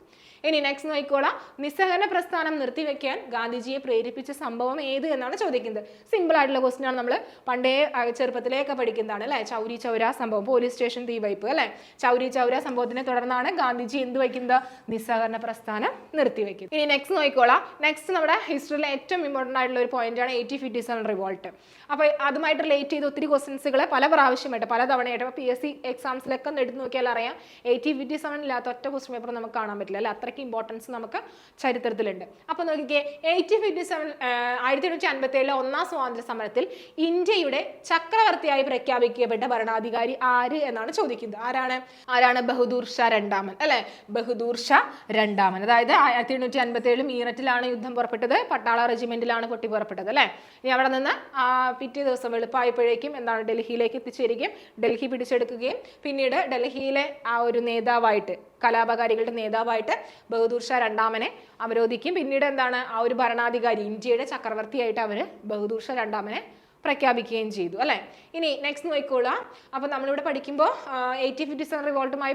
ഇനി നെക്സ്റ്റ് നോക്കിക്കോളാം, നിസ്സഹകരണ പ്രസ്ഥാനം നിർത്തിവെക്കാൻ ഗാന്ധിജിയെ പ്രേരിപ്പിച്ച സംഭവം ഏത് എന്നാണ് ചോദിക്കുന്നത്. സിമ്പിൾ ആയിട്ടുള്ള ക്വസ്റ്റ്യൻ ആണ്, നമ്മൾ പണ്ടേ ചെറുപ്പത്തിലേക്ക് പഠിക്കുന്നതാണ് അല്ലെ. ചൗരി ചൗര സംഭവം, പോലീസ് സ്റ്റേഷൻ തീവയ്പ് അല്ലെ. ചൗരി ചൗര സംഭവത്തിനെ തുടർന്നാണ് ഗാന്ധിജി എന്ത് വയ്ക്കുന്നത്? നിസ്സഹകരണ പ്രസ്ഥാനം നിർത്തിവെക്കുന്നത്. ഇനി നെക്സ്റ്റ് നോക്കിക്കോളാം, നെക്സ്റ്റ് നമ്മുടെ ഹിസ്റ്ററിയിലെ ഏറ്റവും ഇമ്പോർട്ടൻ്റ് ആയിട്ടുള്ള ഒരു പോയിന്റ് ആണ് 1857 റിവോൾട്ട്. അപ്പോൾ അതുമായിട്ട് റിലേറ്റ് ചെയ്ത് ഒത്തിരി ക്വസ്റ്റൻസുകൾ പല പ്രാവശ്യമായിട്ട് പല തവണയായിട്ട് PSC എക്സാംസിലൊക്കെ എടുത്ത് നോക്കിയാൽ അറിയാം 1857 ഇല്ലാത്ത ഒറ്റ ക്വസ്റ്റ്യൻ പേപ്പർ നമുക്ക് കാണാൻ പറ്റില്ല അല്ലെ. അത്രയ്ക്ക് ഇമ്പോർട്ടൻസ് നമുക്ക് ചരിത്രത്തിലുണ്ട്. അപ്പോൾ നോക്കിക്കേ, 1857 ഒന്നാം സ്വാതന്ത്ര്യ സമരത്തിൽ ഇന്ത്യയുടെ ചക്രവർത്തിയായി പ്രഖ്യാപിക്കപ്പെട്ട ഭരണാധികാരി ആര് എന്നാണ് ചോദിക്കുന്നത്. ആരാണ്? ബഹദൂർ ഷാ രണ്ടാമൻ അല്ലെ. ബഹദൂർ ഷാ രണ്ടാമൻ. അതായത് 1857 മീററ്റിലാണ് യുദ്ധം പുറപ്പെട്ടത്, പട്ടാള റെജിമെന്റിലാണ് പൊട്ടി പുറപ്പെട്ടത് അല്ലെ. ഇനി അവിടെ നിന്ന് പിറ്റേ ദിവസം വെളുപ്പായപ്പോഴേക്കും എന്താണ് ഡൽഹിയിലേക്ക് എത്തിച്ചേരുകയും ഡൽഹി പിടിച്ചെടുക്കുകയും പിന്നീട് ഡൽഹിയിലെ ആ ഒരു നേതാവായിട്ട്, കലാപകാരികളുടെ നേതാവായിട്ട് ബഹദൂർ ഷാ രണ്ടാമനെ അവരോധിക്കും. പിന്നീട് എന്താണ് ആ ഒരു ഭരണാധികാരി, ഇന്ത്യയുടെ ചക്രവർത്തിയായിട്ട് അവർ ബഹദൂർ ഷാ രണ്ടാമനെ പ്രഖ്യാപിക്കുകയും ചെയ്തു അല്ലേ. ഇനി നെക്സ്റ്റ് നോക്കിക്കോളാം. അപ്പോൾ നമ്മളിവിടെ പഠിക്കുമ്പോൾ 1857 റിവോൾട്ടുമായി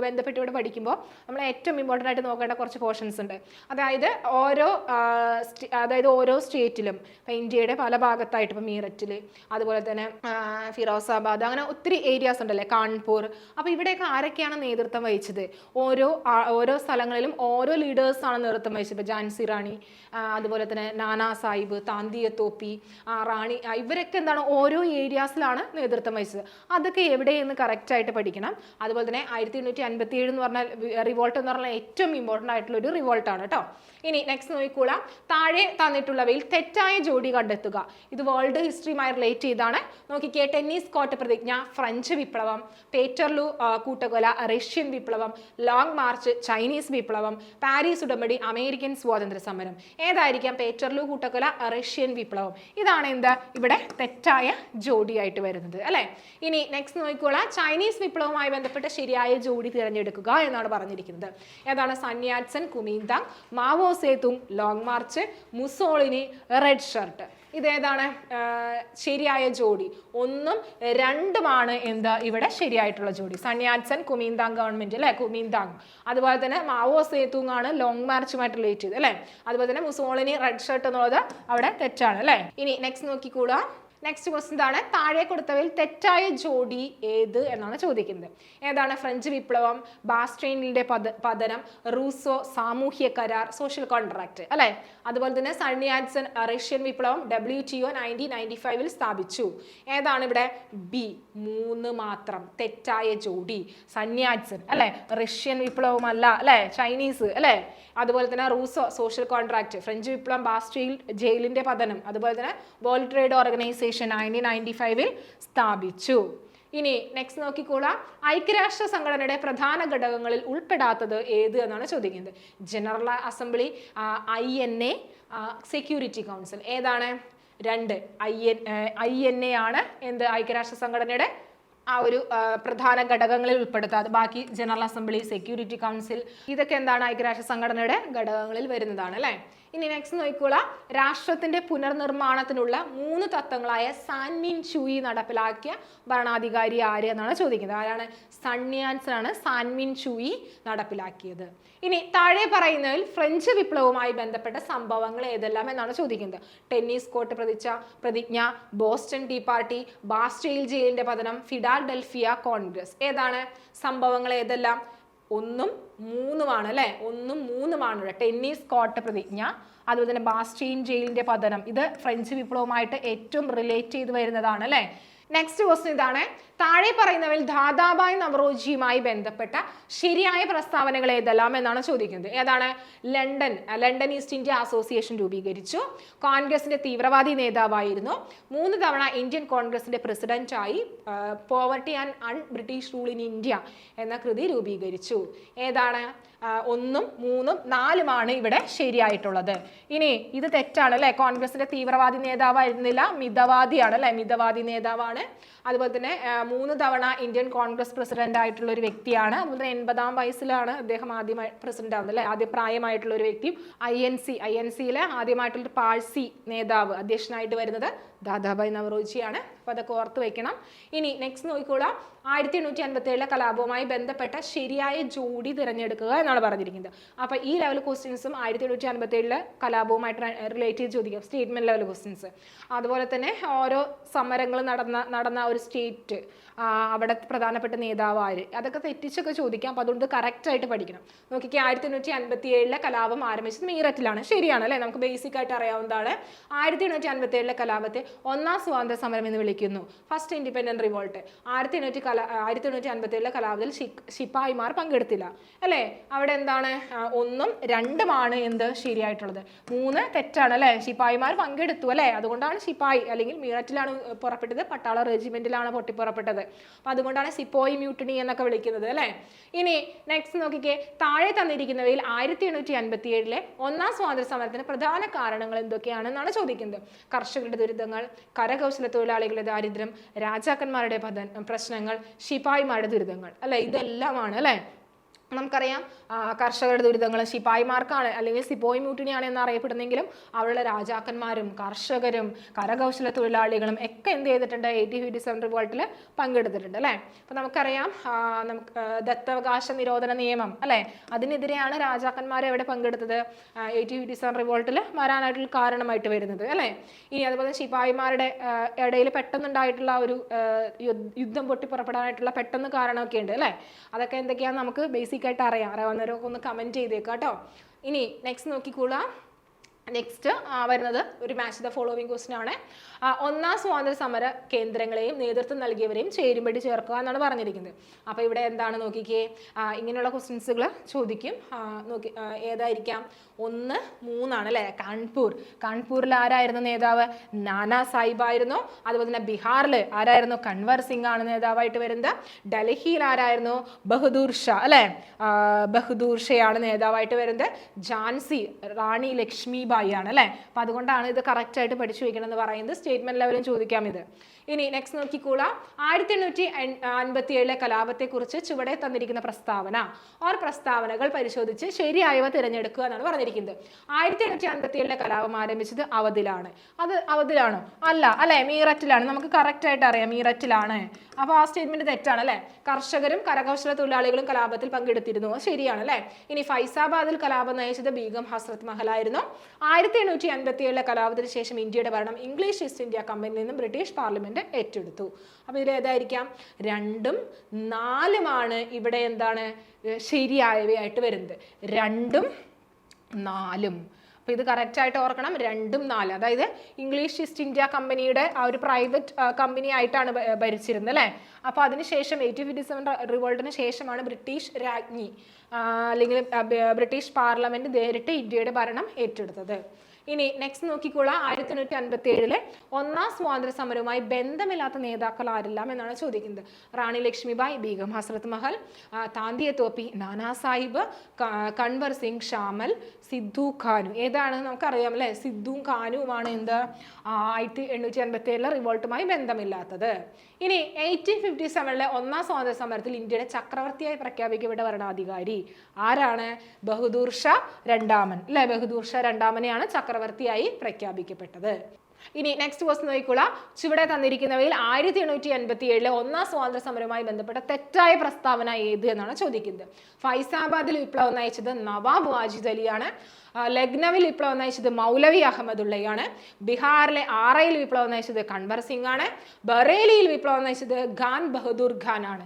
ബന്ധപ്പെട്ട് ഇവിടെ പഠിക്കുമ്പോൾ നമ്മൾ ഏറ്റവും ഇമ്പോർട്ടൻ്റ് ആയിട്ട് നോക്കേണ്ട കുറച്ച് പോർഷൻസ് ഉണ്ട്. അതായത് ഓരോ സ്റ്റേറ്റിലും ഇപ്പം ഇന്ത്യയുടെ പല ഭാഗത്തായിട്ട്, ഇപ്പം മീററ്റിൽ, അതുപോലെ തന്നെ ഫിറോസാബാദ്, അങ്ങനെ ഒത്തിരി ഏരിയാസ് ഉണ്ടല്ലേ, കാൺപൂർ. അപ്പോൾ ഇവിടെയൊക്കെ ആരൊക്കെയാണ് നേതൃത്വം വഹിച്ചത്? ഓരോ സ്ഥലങ്ങളിലും ഓരോ ലീഡേഴ്സാണ് നേതൃത്വം വഹിച്ചത്. ഇപ്പോൾ ഝാൻസി റാണി, അതുപോലെ തന്നെ നാനാ സാഹിബ്, താന്തിയ തോപ്പി, റാണി, ഇവരൊക്കെ എന്താണ് ഓരോ ഏരിയാസിലാണ് നേതൃത്വം വഹിച്ചത്. അതൊക്കെ എവിടെയെന്ന് കറക്റ്റായിട്ട് പഠിക്കണം. അതുപോലെ തന്നെ 1857 എന്ന് പറഞ്ഞാൽ റിവോൾട്ട് എന്ന് പറഞ്ഞാൽ ഏറ്റവും ഇമ്പോർട്ടൻ്റ് ആയിട്ടുള്ള ഒരു റിവോൾട്ടാണ് കേട്ടോ. ഇനി നെക്സ്റ്റ് നോക്കിക്കോളാം, താഴെ തന്നിട്ടുള്ളവയിൽ തെറ്റായ ജോഡി കണ്ടെത്തുക. ഇത് വേൾഡ് ഹിസ്റ്ററിയുമായി റിലേറ്റ് ചെയ്താണ്. നോക്കിക്കേ, ടെന്നീസ് കോർട്ട് പ്രതിജ്ഞ ഫ്രഞ്ച് വിപ്ലവം, പേറ്റർലൂ കൂട്ടക്കൊല റഷ്യൻ വിപ്ലവം, ലോങ് മാർച്ച് ചൈനീസ് വിപ്ലവം, പാരീസ് ഉടമ്പടി അമേരിക്കൻ സ്വാതന്ത്ര്യ സമരം. ഏതായിരിക്കാം പേറ്റർലൂ കൂട്ടക്കൊല റഷ്യൻ വിപ്ലവം? ഇതാണ് എന്താ ഇവിടെ തെറ്റായ ജോഡിയായിട്ട് വരുന്നത് അല്ലെ. ഇനി നെക്സ്റ്റ് നോക്കിക്കോളാം, ചൈനീസ് വിപ്ലവവുമായി ബന്ധപ്പെട്ട ശരിയായ ജോഡി തിരഞ്ഞെടുക്കുക എന്നാണ് പറഞ്ഞിരിക്കുന്നത്. ഏതാണ്? Sun Yat sen Kuomintang, Mao Zedong long march, Mussolini red shirt. ഇതേതാണ് ശരിയായ ജോഡി? 1ഉം 2ഉമാണ് എന്താ ഇവിടെ ശരിയായിട്ടുള്ള ജോഡി. സന്യാട്സൻ കുമിന്താങ് ഗവൺമെന്റ് അല്ലെ, കുമിന്താങ്. അതുപോലെ തന്നെ മാവോ സേതുങ് ആണ് ലോങ് മാർച്ചുമായിട്ട് റിലേറ്റ് ചെയ്ത് അല്ലെ. അതുപോലെ തന്നെ മുസോളിനി റെഡ് ഷർട്ട് എന്നുള്ളത് അവിടെ തെറ്റാണ് അല്ലെ. ഇനി നെക്സ്റ്റ് നോക്കിക്കൂടാ, നെക്സ്റ്റ് ക്വസ്റ്റ്യൻ ആണ്, താഴെ കൊടുത്തവയിൽ തെറ്റായ ജോഡി ഏത് എന്നാണ് ചോദിക്കുന്നത്. ഏതാണ്? ഫ്രഞ്ച് വിപ്ലവം, ബാസ്റ്റൈനിന്റെ പതനം, റൂസോ സാമൂഹ്യ കരാർ, സോഷ്യൽ കോൺട്രാക്ട് അല്ലെ. അതുപോലെ തന്നെ സന്യാട്സൻ റഷ്യൻ വിപ്ലവം WTO 1995 സ്ഥാപിച്ചു. ഏതാണ് ഇവിടെ? ബി, 3 മാത്രം തെറ്റായ ജോഡി. സന്യാട്സൻ അല്ലെ, റഷ്യൻ വിപ്ലവമല്ല അല്ലെ, ചൈനീസ് അല്ലെ. അതുപോലെ തന്നെ റൂസോ സോഷ്യൽ കോൺട്രാക്ട്, ഫ്രഞ്ച് വിപ്ലവം ബാസ്റ്റൈൽ ജയിലിന്റെ പതനം, അതുപോലെ തന്നെ വേൾഡ് ട്രേഡ് ഓർഗനൈസേഷൻ 1995 സ്ഥാപിച്ചു. ഇനി നെക്സ്റ്റ് നോക്കിക്കോളാം, ഐക്യരാഷ്ട്ര സംഘടനയുടെ പ്രധാന ഘടകങ്ങളിൽ ഉൾപ്പെടാത്തത് ഏത് എന്നാണ് ചോദിക്കുന്നത്. General assembly, INA, security council. ഏതാണ്? 2 INA ആണ് എന്ത് ഐക്യരാഷ്ട്ര സംഘടനയുടെ ആ ഒരു പ്രധാന ഘടകങ്ങളിൽ ഉൾപ്പെടുത്താതെ. ബാക്കി ജനറൽ അസംബ്ലി, സെക്യൂരിറ്റി കൗൺസിൽ, ഇതൊക്കെ എന്താണ് ഐക്യരാഷ്ട്ര സംഘടനയുടെ ഘടകങ്ങളിൽ വരുന്നതാണ് അല്ലേ. ഇനി നെക്സ്റ്റ് നോക്കിക്കോളാം, രാഷ്ട്രത്തിന്റെ പുനർനിർമ്മാണത്തിനുള്ള 3 തത്വങ്ങളായ സാൻമിൻ ചൂയി നടപ്പിലാക്കിയ ഭരണാധികാരി ആര് എന്നാണ് ചോദിക്കുന്നത്. ആരാണ്? സൺയാൻസൺ ആണ് സാൻമിൻ ചൂയി നടപ്പിലാക്കിയത്. ഇനി താഴെ പറയുന്നതിൽ ഫ്രഞ്ച് വിപ്ലവവുമായി ബന്ധപ്പെട്ട സംഭവങ്ങൾ ഏതെല്ലാം എന്നാണ് ചോദിക്കുന്നത്. ടെന്നീസ് കോർട്ട് പ്രതിജ്ഞ, ബോസ്റ്റൺ ടീ പാർട്ടി, ബാസ്റ്റൈൽ ജയിലിന്റെ പതനം, ഫിലാഡൽഫിയ കോൺഗ്രസ്. ഏതാണ് സംഭവങ്ങൾ? ഏതെല്ലാം? 1ഉം 3ഉമാണ് അല്ലെ. 1ഉം 3ഉമാണ്. ടെന്നീസ് കോർട്ട് പ്രതിജ്ഞ, അതുപോലെ തന്നെ ബാസ്റ്റൈൽ ജയിലിന്റെ പതനം. ഇത് ഫ്രഞ്ച് വിപ്ലവവുമായിട്ട് ഏറ്റവും റിലേറ്റ് ചെയ്ത് വരുന്നതാണ് അല്ലെ. നെക്സ്റ്റ് ക്വസ്റ്റ്യൻ ഇതാണ്, താഴെ പറയുന്നവയിൽ ദാദാഭായ് നവറോജിയുമായി ബന്ധപ്പെട്ട ശരിയായ പ്രസ്താവനകൾ ഏതെല്ലാം എന്നാണ് ചോദിക്കുന്നത്. ഏതാണ്? ലണ്ടൻ ഈസ്റ്റ് ഇന്ത്യ അസോസിയേഷൻ രൂപീകരിച്ചു, കോൺഗ്രസിന്റെ തീവ്രവാദി നേതാവായിരുന്നു, 3 തവണ ഇന്ത്യൻ കോൺഗ്രസിന്റെ പ്രസിഡന്റായി, poverty and British rule in India എന്ന കൃതി രൂപീകരിച്ചു. ഏതാണ്? 1ഉം 3ഉം 4ഉമാണ് ഇവിടെ ശരിയായിട്ടുള്ളത്. ഇനി ഇത് തെറ്റാണ് അല്ലെ. കോൺഗ്രസിന്റെ തീവ്രവാദി നേതാവായിരുന്നില്ല, മിതവാദിയാണ് അല്ലെ. മിതവാദി നേതാവാണ്. അതുപോലെ തന്നെ 3 തവണ ഇന്ത്യൻ കോൺഗ്രസ് പ്രസിഡന്റ് ആയിട്ടുള്ള ഒരു വ്യക്തിയാണ്. അതുപോലെ തന്നെ 80-ാം വയസ്സിലാണ് അദ്ദേഹം ആദ്യമായി പ്രസിഡന്റ് ആവുന്നത് അല്ലെ. ആദ്യ പ്രായമായിട്ടുള്ള ഒരു വ്യക്തിയും. INCയിലെ ആദ്യമായിട്ടുള്ള പാഴ്സി നേതാവ് അധ്യക്ഷനായിട്ട് വരുന്നത് ദാദാഭായ് നവറോജിയാണ്. അപ്പൊ അതൊക്കെ ഓർത്ത് വെക്കണം. ഇനി നെക്സ്റ്റ് നോക്കിക്കോളാം, 1857 കലാപവുമായി ബന്ധപ്പെട്ട ശരിയായ ജോഡി തിരഞ്ഞെടുക്കുക എന്നാണ് പറഞ്ഞിരിക്കുന്നത്. അപ്പൊ ഈ ലെവൽ ക്വസ്റ്റ്യൻസും 1857 കലാപവുമായിട്ട് റിലേറ്റ് ചെയ്ത് ചോദിക്കാം, സ്റ്റേറ്റ്മെന്റ് ലെവൽ ക്വസ്റ്റ്യൻസ്. അതുപോലെ തന്നെ ഓരോ സമരങ്ങൾ നടന്ന ഒരു സ്റ്റേറ്റ്, അവിടെ പ്രധാനപ്പെട്ട നേതാവ് ആര്, അതൊക്കെ തെറ്റിച്ചൊക്കെ ചോദിക്കാം. അപ്പൊ അതുകൊണ്ട് കറക്റ്റ് ആയിട്ട് പഠിക്കണം. നോക്കിക്കേ, 1857 കലാപം ആരംഭിച്ചത് മീററ്റിലാണ്. ശരിയാണ് അല്ലെ, നമുക്ക് ബേസിക് ആയിട്ട് അറിയാവുന്നതാണ്. 1857 കലാപത്തെ 1ാം സ്വാതന്ത്ര്യ സമരം എന്ന് വിളിക്കുന്നു, ഫസ്റ്റ് ഇൻഡിപെൻഡന്റ് റിവോൾട്ട്. 1857 കലാപത്തിൽ ശിപ്പായിമാർ പങ്കെടുത്തില്ല അല്ലെ. അവിടെ എന്താണ്? 1ഉം 2ഉമാണ് എന്ത് ശരിയായിട്ടുള്ളത്. 3 തെറ്റാണ് അല്ലെ. ശിപ്പായിമാർ പങ്കെടുത്തു അല്ലെ, അതുകൊണ്ടാണ് ശിപ്പായി, അല്ലെങ്കിൽ മീററ്റിലാണ് പുറപ്പെട്ടത്, പട്ടാള റെജിമെന്റിലാണ് പൊട്ടിപ്പുറപ്പെട്ടത്. അപ്പൊ അതുകൊണ്ടാണ് സിപ്പോയി മ്യൂട്ടിനി എന്നൊക്കെ വിളിക്കുന്നത് അല്ലെ. ഇനി നെക്സ്റ്റ് നോക്കിക്കേ, താഴെ തന്നിരിക്കുന്നവയിൽ 1857 1ാം സ്വാതന്ത്ര്യ സമരത്തിന് പ്രധാന കാരണങ്ങൾ എന്തൊക്കെയാണെന്നാണ് ചോദിക്കുന്നത്. കർഷകരുടെ ദുരിതങ്ങൾ, കരകൗശല തൊഴിലാളികളുടെ ദാരിദ്ര്യം, രാജാക്കന്മാരുടെ പ്രശ്നങ്ങൾ, ശിപായിമാരുടെ ദുരിതങ്ങൾ അല്ലെ. ഇതെല്ലാമാണ് അല്ലെ. നമുക്കറിയാം കർഷകരുടെ ദുരിതങ്ങൾ ശിപായിമാർക്കാണ്, അല്ലെങ്കിൽ സിപ്പോയി മ്യൂട്ടിനിയാണ് എന്നറിയപ്പെടുന്നെങ്കിലും അവിടെയുള്ള രാജാക്കന്മാരും കർഷകരും കരകൗശല തൊഴിലാളികളും ഒക്കെ എന്ത് ചെയ്തിട്ടുണ്ട്? 1857 റിവോൾട്ടിൽ പങ്കെടുത്തിട്ടുണ്ട് അല്ലേ. അപ്പം നമുക്കറിയാം ദത്തവകാശ നിരോധന നിയമം അല്ലേ, അതിനെതിരെയാണ് രാജാക്കന്മാർ എവിടെ പങ്കെടുത്തത്? 1857 റിവോൾട്ടിൽ വരാനായിട്ടുള്ള കാരണമായിട്ട് വരുന്നത് അല്ലേ. ഇനി അതുപോലെ ശിപായിമാരുടെ ഇടയിൽ പെട്ടെന്നുണ്ടായിട്ടുള്ള ഒരു യുദ്ധം പൊട്ടിപ്പുറപ്പെടാനായിട്ടുള്ള പെട്ടെന്ന് കാരണമൊക്കെ ഉണ്ട് അല്ലേ. അതൊക്കെ എന്തൊക്കെയാണ് നമുക്ക് ബേസിക് ആയിട്ട് അറിയാവുന്നവരൊക്കെ ഒന്ന് കമന്റ് ചെയ്തേക്കാം കേട്ടോ. ഇനി നെക്സ്റ്റ് നോക്കിക്കോളാം. നെക്സ്റ്റ് വരുന്നത് ഒരു മാച്ച് ദ ഫോളോവിങ് ക്വസ്റ്റ്യൻ ആണ്. 1ാം സ്വാതന്ത്ര്യ സമര കേന്ദ്രങ്ങളെയും നേതൃത്വം നൽകിയവരെയും ചേരുംപടി ചേർക്കുക എന്നാണ് പറഞ്ഞിരിക്കുന്നത്. അപ്പോൾ ഇവിടെ എന്താണ് നോക്കിക്കേ, ഇങ്ങനെയുള്ള ക്വസ്റ്റ്യൻസുകൾ ചോദിക്കും. ഏതായിരിക്കാം? 1, 3 അല്ലേ. കാൺപൂരിൽ ആരായിരുന്നു നേതാവ്? നാനാ സാഹിബ് ആയിരുന്നു. അതുപോലെ തന്നെ ബീഹാറിൽ ആരായിരുന്നു? കൻവർ സിംഗ് ആണ് നേതാവായിട്ട് വരുന്നത്. ഡൽഹിയിൽ ആരായിരുന്നു? ബഹദൂർ ഷാ അല്ലെ. ബഹദൂർ ഷയാണ് നേതാവായിട്ട് വരുന്നത്. ഝാൻസി റാണി ലക്ഷ്മിബായി ആണ് അല്ലെ. അപ്പൊ അതുകൊണ്ടാണ് ഇത് കറക്റ്റ് ആയിട്ട് പഠിച്ചു വെക്കണം എന്ന് പറയുന്നത്. സ്റ്റേറ്റ്മെന്റ് ലെവലും ചോദിക്കാം ഇത്. ഇനി നെക്സ്റ്റ് നോക്കിക്കോളാം. 1857 കലാപത്തെക്കുറിച്ച് ചുവടെ തന്നിരിക്കുന്ന പ്രസ്താവന പ്രസ്താവനകൾ പരിശോധിച്ച് ശരിയായവ തിരഞ്ഞെടുക്കുക എന്നാണ് പറഞ്ഞിരിക്കുന്നത്. 1857 കലാപം ആരംഭിച്ചത് അവധിലാണ്. അത് അവധിലാണോ? അല്ല അല്ലെ, മീററ്റിലാണ്. നമുക്ക് കറക്റ്റ് ആയിട്ട് അറിയാം മീററ്റിലാണ്. അപ്പൊ ആ സ്റ്റേറ്റ്മെന്റ് തെറ്റാണ് അല്ലെ. കർഷകരും കരകൗശല തൊഴിലാളികളും കലാപത്തിൽ പങ്കെടുത്തിരുന്നു, ശരിയാണ് അല്ലെ. ഇനി ഫൈസാബാദിൽ കലാപം നയിച്ചത് ബീഗം ഹസ്രത്ത് മഹൽ ആയിരുന്നു. 1857 കലാപത്തിന് ശേഷം ഇന്ത്യയുടെ ഭരണം ഇംഗ്ലീഷ് ഈസ്റ്റ് ഇന്ത്യ കമ്പനിയിൽ നിന്നും ബ്രിട്ടീഷ് പാർലമെന്റ് ഏറ്റെടുത്തു. അപ്പൊ ഇതിൽ ഏതായിരിക്കാം? 2ഉം 4ഉമാണ് ഇവിടെ എന്താണ് ശരിയായവയായിട്ട് വരുന്നത്. 2ഉം 4ഉം. അപ്പൊ ഇത് കറക്റ്റ് ആയിട്ട് ഓർക്കണം. 2ഉം 4. അതായത് ഇംഗ്ലീഷ് ഈസ്റ്റ് ഇന്ത്യ കമ്പനിയുടെ ആ ഒരു പ്രൈവറ്റ് കമ്പനി ആയിട്ടാണ് ഭരിച്ചിരുന്നത് അല്ലെ. അപ്പൊ അതിനുശേഷം 1857 റിവോൾട്ടിന് ശേഷമാണ് ബ്രിട്ടീഷ് രാജ്ഞി അല്ലെങ്കിൽ ബ്രിട്ടീഷ് പാർലമെന്റ് നേരിട്ട് ഇന്ത്യയുടെ ഭരണം ഏറ്റെടുത്തത്. ഇനി നെക്സ്റ്റ് നോക്കിക്കോളാം, 1857 ഒന്നാം സ്വാതന്ത്ര്യ സമരവുമായി ബന്ധമില്ലാത്ത നേതാക്കൾ ആരെല്ലാം എന്നാണ് ചോദിക്കുന്നത്. റാണി ലക്ഷ്മിബായി, ബീഗം ഹസ്രത്ത് മഹൽ, താന്തിയ തോപ്പി, നാനാ സാഹിബ്, കൺവർ സിംഗ് ഷാമൽ, സിദ്ധു ഖാനു. ഏതാണ് നമുക്കറിയാം അല്ലെ, സിദ്ധു ഖാനുവുമാണ് എന്ത് 1857 റിവോൾട്ടുമായി ബന്ധമില്ലാത്തത്. ഇനി 1857 ഒന്നാം സ്വാതന്ത്ര്യ സമരത്തിൽ ഇന്ത്യയുടെ ചക്രവർത്തിയായി പ്രഖ്യാപിക്കപ്പെട്ട ഭരണാധികാരി ആരാണ്? ബഹദൂർ ഷാ രണ്ടാമൻ അല്ലെ, ബഹദൂർ ഷാ രണ്ടാമനെയാണ് ചക്രവർത്തിയായി പ്രഖ്യാപിക്കപ്പെട്ടത്. ഇനി നെക്സ്റ്റ് ക്വസ്റ്റ്യൻ നോക്കിക്കോളാം. ചുവടെ തന്നിരിക്കുന്നവയിൽ 1857 ഒന്നാം സ്വാതന്ത്ര്യ സമരവുമായി ബന്ധപ്പെട്ട തെറ്റായ പ്രസ്താവന ഏത് എന്നാണ് ചോദിക്കുന്നത്. ഫൈസാബാദിൽ വിപ്ലവം നയിച്ചത് നവാബ് വാജിദ് അലിയാണ്. ലക്നൌവിൽ വിപ്ലവം നയിച്ചത് മൗലവി അഹമ്മദുള്ളയാണ്. ബീഹാറിലെ ആറയിൽ വിപ്ലവം നയിച്ചത് കൺവർ സിംഗ് ആണ്. ബറേലിയിൽ വിപ്ലവം നയിച്ചത് ഖാൻ ബഹദൂർ ഖാൻ ആണ്.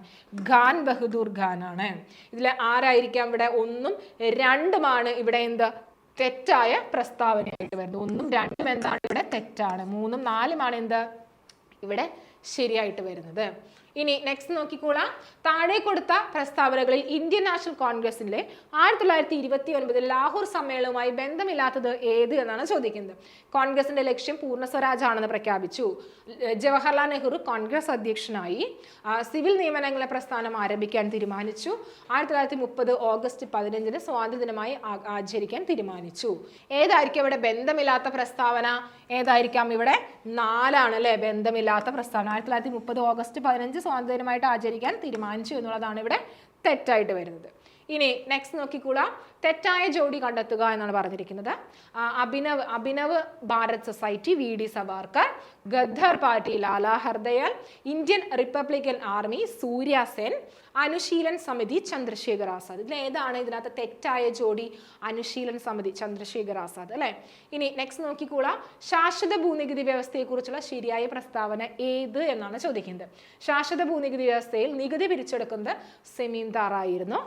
ഖാൻ ബഹദൂർ ഖാൻ ആണ്. ഇതിൽ ആരായിരിക്കാം ഇവിടെ? 1ഉം 2ഉമാണ് ഇവിടെ എന്ത് തെറ്റായ പ്രസ്താവനയായിട്ട് വരുന്നത്. 1ഉം 2ഉം എന്താണ് ഇവിടെ തെറ്റാണ്. 3ഉം 4ഉമാണ് എന്ത് ഇവിടെ ശരിയായിട്ട് വരുന്നത്. ഇനി നെക്സ്റ്റ് നോക്കിക്കോളാം. താഴെ കൊടുത്ത പ്രസ്താവനകളിൽ ഇന്ത്യൻ നാഷണൽ കോൺഗ്രസിലെ 1929 ലാഹോർ സമ്മേളനവുമായി ബന്ധമില്ലാത്തത് ഏത് എന്നാണ് ചോദിക്കുന്നത്. കോൺഗ്രസിന്റെ ലക്ഷ്യം പൂർണ്ണ സ്വരാജ് ആണെന്ന് പ്രഖ്യാപിച്ചു. ജവഹർലാൽ നെഹ്റു കോൺഗ്രസ് അധ്യക്ഷനായി. സിവിൽ നിയമനങ്ങളെ പ്രസ്ഥാനം ആരംഭിക്കാൻ തീരുമാനിച്ചു. 1930 ഓഗസ്റ്റ് 15 സ്വാതന്ത്ര്യദിനമായി ആചരിക്കാൻ തീരുമാനിച്ചു. ഏതായിരിക്കും ഇവിടെ ബന്ധമില്ലാത്ത പ്രസ്താവന? ഏതായിരിക്കാം ഇവിടെ? 4ആണ് അല്ലെ ബന്ധമില്ലാത്ത പ്രസ്താവന. 1930 ഓഗസ്റ്റ് 15 സ്വാതന്ത്ര്യമായിട്ട് ആചരിക്കാൻ തീരുമാനിച്ചു എന്നുള്ളതാണ് ഇവിടെ തെറ്റായിട്ട് വരുന്നത്. ഇനി നെക്സ്റ്റ് നോക്കിക്കോളാം. തെറ്റായ ജോഡി കണ്ടെത്തുക എന്നാണ് പറഞ്ഞിരിക്കുന്നത്. Abhinav Bharat society VD Savarkar, Ghadar party Lala Hardayal, Indian Republican Army Surya Sen, Anushilan Samiti Chandrashekhar Azad. ഇതിൽ ഏതാണ് ഇതിനകത്ത് തെറ്റായ ജോഡി? അനുശീലൻ സമിതി ചന്ദ്രശേഖർ ആസാദ് അല്ലെ. ഇനി നെക്സ്റ്റ് നോക്കിക്കോളാം. ശാശ്വത ഭൂനികുതി വ്യവസ്ഥയെ കുറിച്ചുള്ള ശരിയായ പ്രസ്താവന ഏത് എന്നാണ് ചോദിക്കുന്നത്. ശാശ്വത ഭൂനികുതി വ്യവസ്ഥയിൽ നികുതി പിരിച്ചെടുക്കുന്നത് സെമീന്ദാർ ആയിരുന്നു.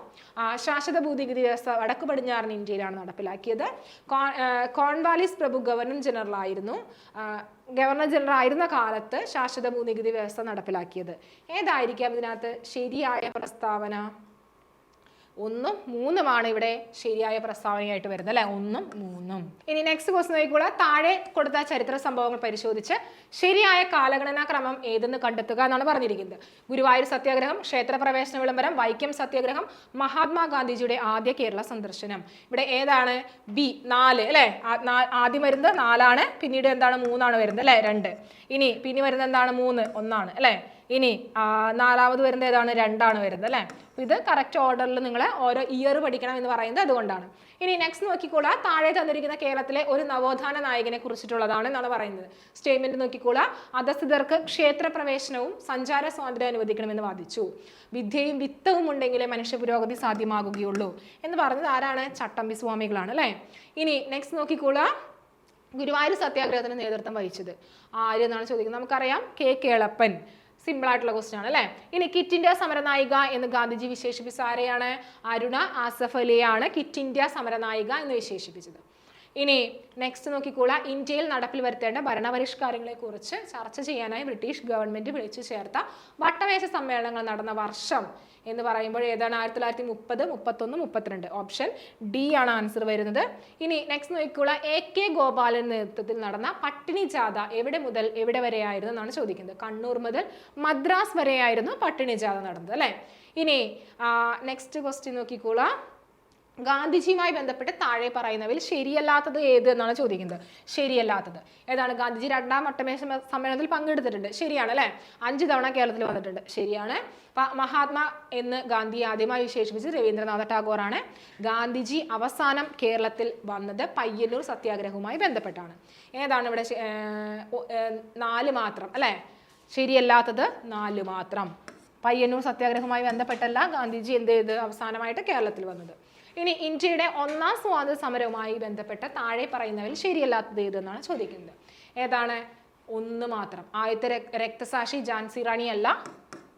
ശാശ്വത ഭൂനികുതി വ്യവസ്ഥ വടക്ക് പടിഞ്ഞാറൻ ഇന്ത്യയിലാണ് നടപ്പിലാക്കിയത്. കോൺവാലിസ് പ്രഭു ഗവർണർ ജനറൽ ആയിരുന്നു. ഗവർണർ ജനറൽ ആയിരുന്ന കാലത്ത് ശാശ്വത ഭൂനികുതി വ്യവസ്ഥ നടപ്പിലാക്കിയത്. ഏതായിരിക്കാം ഇതിനകത്ത് ശരിയായ പ്രസ്താവന? 1ഉം 3ഉമാണ് ഇവിടെ ശരിയായ പ്രസ്താവനയായിട്ട് വരുന്നത് അല്ലെ. 1ഉം 3ഉം. ഇനി നെക്സ്റ്റ് ക്വസ്റ്റ്യൻ നോക്കിക്കോളാം. താഴെ കൊടുത്ത ചരിത്ര സംഭവങ്ങൾ പരിശോധിച്ച് ശരിയായ കാലഗണനാ ക്രമം ഏതെന്ന് കണ്ടെത്തുക എന്നാണ് പറഞ്ഞിരിക്കുന്നത്. ഗുരുവായൂർ സത്യാഗ്രഹം, ക്ഷേത്രപ്രവേശന വിളംബരം, വൈക്കം സത്യാഗ്രഹം, മഹാത്മാഗാന്ധിജിയുടെ ആദ്യ കേരള സന്ദർശനം. ഇവിടെ ഏതാണ്? ബി 4 അല്ലെ. ആദ്യം വരുന്നത് 4ആണ്, പിന്നീട് എന്താണ് 3ആണ് വരുന്നത് അല്ലെ, 2. ഇനി പിന്നെ വരുന്നത് എന്താണ്? 3, 1ആണ് അല്ലെ. ഇനി 4ാമത് വരുന്നത് ഏതാണ്? 2ആണ് വരുന്നത് അല്ലെ. ഇത് കറക്റ്റ് ഓർഡറിൽ നിങ്ങൾ ഓരോ ഇയർ പഠിക്കണം എന്ന് പറയുന്നത് അതുകൊണ്ടാണ്. ഇനി നെക്സ്റ്റ് നോക്കിക്കോളാം. താഴെ തന്നിരിക്കുന്ന കേരളത്തിലെ ഒരു നവോത്ഥാന നായകനെ കുറിച്ചിട്ടുള്ളതാണ് എന്നാണ് പറയുന്നത്. സ്റ്റേറ്റ്മെന്റ് നോക്കിക്കോളാം. അധസ്ഥിതർക്ക് ക്ഷേത്രപ്രവേശനവും സഞ്ചാര സ്വാതന്ത്ര്യം അനുവദിക്കണമെന്ന് വാദിച്ചു. വിദ്യയും വിത്തവും ഉണ്ടെങ്കിലേ മനുഷ്യ പുരോഗതി സാധ്യമാകുകയുള്ളൂ എന്ന് പറഞ്ഞത് ആരാണ്? ചട്ടമ്പി സ്വാമികളാണ് അല്ലെ. ഇനി നെക്സ്റ്റ് നോക്കിക്കോളാം. ഗുരുവായൂർ സത്യാഗ്രഹത്തിന് നേതൃത്വം വഹിച്ചത് ആര് എന്നാണ് ചോദിക്കുന്നത്. നമുക്കറിയാം KK കേളപ്പൻ. സിമ്പിൾ ആയിട്ടുള്ള ക്വസ്റ്റ്യൻ ആണ് അല്ലെ. ഇനി കിറ്റ് ഇന്ത്യ സമരനായിക എന്ന് ഗാന്ധിജി വിശേഷിപ്പിച്ച ആരെയാണ്? അരുണ ആസഫ് അലിയാണ് കിറ്റ് ഇന്ത്യ സമരനായിക എന്ന് വിശേഷിപ്പിച്ചത്. ഇനി നെക്സ്റ്റ് നോക്കിക്കോളാം. ഇന്ത്യയിൽ നടപ്പിൽ വരുത്തേണ്ട ഭരണപരിഷ്കാരങ്ങളെ കുറിച്ച് ചർച്ച ചെയ്യാനായി ബ്രിട്ടീഷ് ഗവൺമെന്റ് വിളിച്ചു ചേർത്ത വട്ടമേശ സമ്മേളനങ്ങൾ നടന്ന വർഷം എന്ന് പറയുമ്പോൾ ഏതാണ്? 1930, 31, 32. ഓപ്ഷൻ ഡി ആണ് ആൻസർ വരുന്നത്. ഇനി നെക്സ്റ്റ് നോക്കിക്കോളാം. AK ഗോപാലൻ നേതൃത്വത്തിൽ നടന്ന പട്ടിണി ജാഥ എവിടെ മുതൽ എവിടെ വരെയായിരുന്നു എന്നാണ് ചോദിക്കുന്നത്. കണ്ണൂർ മുതൽ മദ്രാസ് വരെയായിരുന്നു പട്ടിണി ജാഥ നടന്നത് അല്ലെ. ഇനി നെക്സ്റ്റ് ക്വസ്റ്റ്യൻ നോക്കിക്കോളാം. ഗാന്ധിജിയുമായി ബന്ധപ്പെട്ട് താഴെ പറയുന്നവയിൽ ശരിയല്ലാത്തത് ഏത് എന്നാണ് ചോദിക്കുന്നത്. ശരിയല്ലാത്തത് ഏതാണ്? ഗാന്ധിജി 2ാം വട്ടമേശ സമ്മേളനത്തിൽ പങ്കെടുത്തിട്ടുണ്ട്, ശരിയാണ് അല്ലെ. 5 തവണ കേരളത്തിൽ വന്നിട്ടുണ്ട്, ശരിയാണ്. മഹാത്മാ എന്ന് ഗാന്ധി ആദ്യമായി വിശേഷിപ്പിച്ചത് രവീന്ദ്രനാഥ ടാഗോറാണ്. ഗാന്ധിജി അവസാനം കേരളത്തിൽ വന്നത് പയ്യന്നൂർ സത്യാഗ്രഹവുമായി ബന്ധപ്പെട്ടാണ്. ഏതാണ് ഇവിടെ? 4 മാത്രം അല്ലെ. ശരിയല്ലാത്തത് 4 മാത്രം. പയ്യന്നൂർ സത്യാഗ്രഹവുമായി ബന്ധപ്പെട്ടല്ല ഗാന്ധിജി എന്ത് ചെയ്ത് അവസാനമായിട്ട് കേരളത്തിൽ വന്നത്. ഇനി ഇന്ത്യയുടെ 1ാം സ്വാതന്ത്ര്യ സമരവുമായി ബന്ധപ്പെട്ട താഴെ പറയുന്നവയിൽ ശരിയല്ലാത്തത് ഏതെന്നാണ് ചോദിക്കുന്നത്. ഏതാണ്? 1 മാത്രം. ആദ്യത്തെ രക്തസാക്ഷി ഝാൻസി റാണി അല്ല,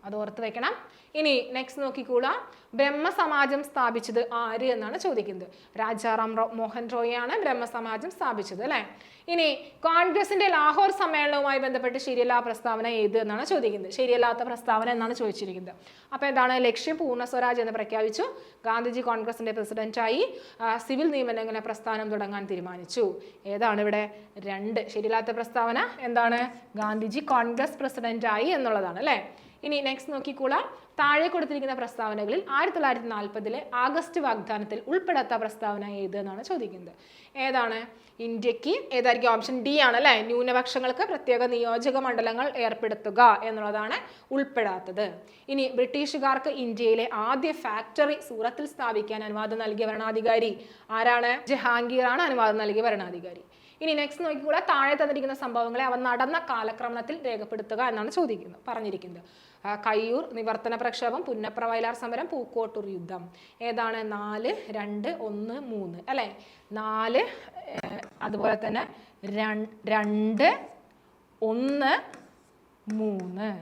അത് ഓർത്ത് വെക്കണം. ഇനി നെക്സ്റ്റ് നോക്കിക്കൂടാ, ബ്രഹ്മസമാജം സ്ഥാപിച്ചത് ആര് എന്നാണ് ചോദിക്കുന്നത്. രാജാറാം മോഹൻ റോയിയാണ് ബ്രഹ്മസമാജം സ്ഥാപിച്ചത് അല്ലെ. ഇനി കോൺഗ്രസിന്റെ ലാഹോർ സമ്മേളനവുമായി ബന്ധപ്പെട്ട് ശരിയല്ലാത്ത പ്രസ്താവന ഏത് എന്നാണ് ചോദിക്കുന്നത്. ശരിയല്ലാത്ത പ്രസ്താവന എന്നാണ് ചോദിച്ചിരിക്കുന്നത്. അപ്പോൾ എന്താണ് ലക്ഷ്യം പൂർണ്ണ സ്വരാജ് എന്ന് പ്രഖ്യാപിച്ചു. ഗാന്ധിജി കോൺഗ്രസിന്റെ പ്രസിഡന്റായി. സിവിൽ നിയമലംഘന പ്രസ്ഥാനം തുടങ്ങാൻ തീരുമാനിച്ചു. ഏതാണ് ഇവിടെ 2 ശരിയല്ലാത്ത പ്രസ്താവന? എന്താണ്? ഗാന്ധിജി കോൺഗ്രസ് പ്രസിഡന്റായി എന്നുള്ളതാണ് അല്ലേ. ഇനി നെക്സ്റ്റ് നോക്കിക്കോളാം, താഴെ കൊടുത്തിരിക്കുന്ന പ്രസ്താവനകളിൽ 1940 ആഗസ്റ്റ് വാഗ്ദാനത്തിൽ ഉൾപ്പെടാത്ത പ്രസ്താവന ഏത് എന്നാണ് ചോദിക്കുന്നത്. ഏതാണ്? ഇന്ത്യക്ക് ഏതായിരിക്കും? ഓപ്ഷൻ ഡി ആണ് അല്ലെ. ന്യൂനപക്ഷങ്ങൾക്ക് പ്രത്യേക നിയോജക മണ്ഡലങ്ങൾ ഏർപ്പെടുത്തുക എന്നുള്ളതാണ് ഉൾപ്പെടാത്തത്. ഇനി ബ്രിട്ടീഷുകാർക്ക് ഇന്ത്യയിലെ ആദ്യ ഫാക്ടറി സൂറത്തിൽ സ്ഥാപിക്കാൻ അനുവാദം നൽകിയ ഭരണാധികാരി ആരാണ്? ജഹാംഗീർ ആണ് അനുവാദം നൽകിയ ഭരണാധികാരി. ഇനി നെക്സ്റ്റ് നോക്കിക്കൂടെ, താഴെ തന്നിരിക്കുന്ന സംഭവങ്ങളെ അവ നടന്ന കാലക്രമത്തിൽ രേഖപ്പെടുത്തുക എന്നാണ് പറഞ്ഞിരിക്കുന്നത്. കയ്യൂർ നിവർത്തന പ്രക്ഷോഭം, പുന്നപ്ര വയലാർ സമരം, പൂക്കോട്ടൂർ യുദ്ധം. ഏതാണ്? 4, 2, 1, 3 അല്ലെ. 4 അതുപോലെ തന്നെ 2, 1, 3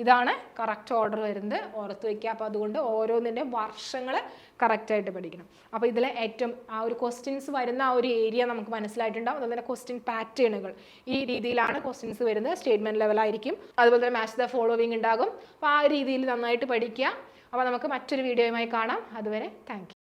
ഇതാണ് കറക്റ്റ് ഓർഡർ വരുന്നത്. ഓർത്ത് വയ്ക്കുക. അപ്പോൾ അതുകൊണ്ട് ഓരോന്നിൻ്റെയും വർഷങ്ങൾ കറക്റ്റായിട്ട് പഠിക്കണം. അപ്പോൾ ഇതിൽ ഏറ്റവും ആ ഒരു ക്വസ്റ്റ്യൻസ് വരുന്ന ആ ഒരു ഏരിയ നമുക്ക് മനസ്സിലായിട്ടുണ്ടാവും. അതുപോലെ തന്നെ ക്വസ്റ്റ്യൻ പാറ്റേണുകൾ ഈ രീതിയിലാണ് ക്വസ്റ്റ്യൻസ് വരുന്നത്. സ്റ്റേറ്റ്മെൻറ്റ് ലെവലായിരിക്കും. അതുപോലെ തന്നെ മാച്ച് ദ ഫോളോവിങ് ഉണ്ടാകും. അപ്പോൾ ആ രീതിയിൽ നന്നായിട്ട് പഠിക്കുക. അപ്പോൾ നമുക്ക് മറ്റൊരു വീഡിയോയുമായി കാണാം. അതുവരെ താങ്ക് യു.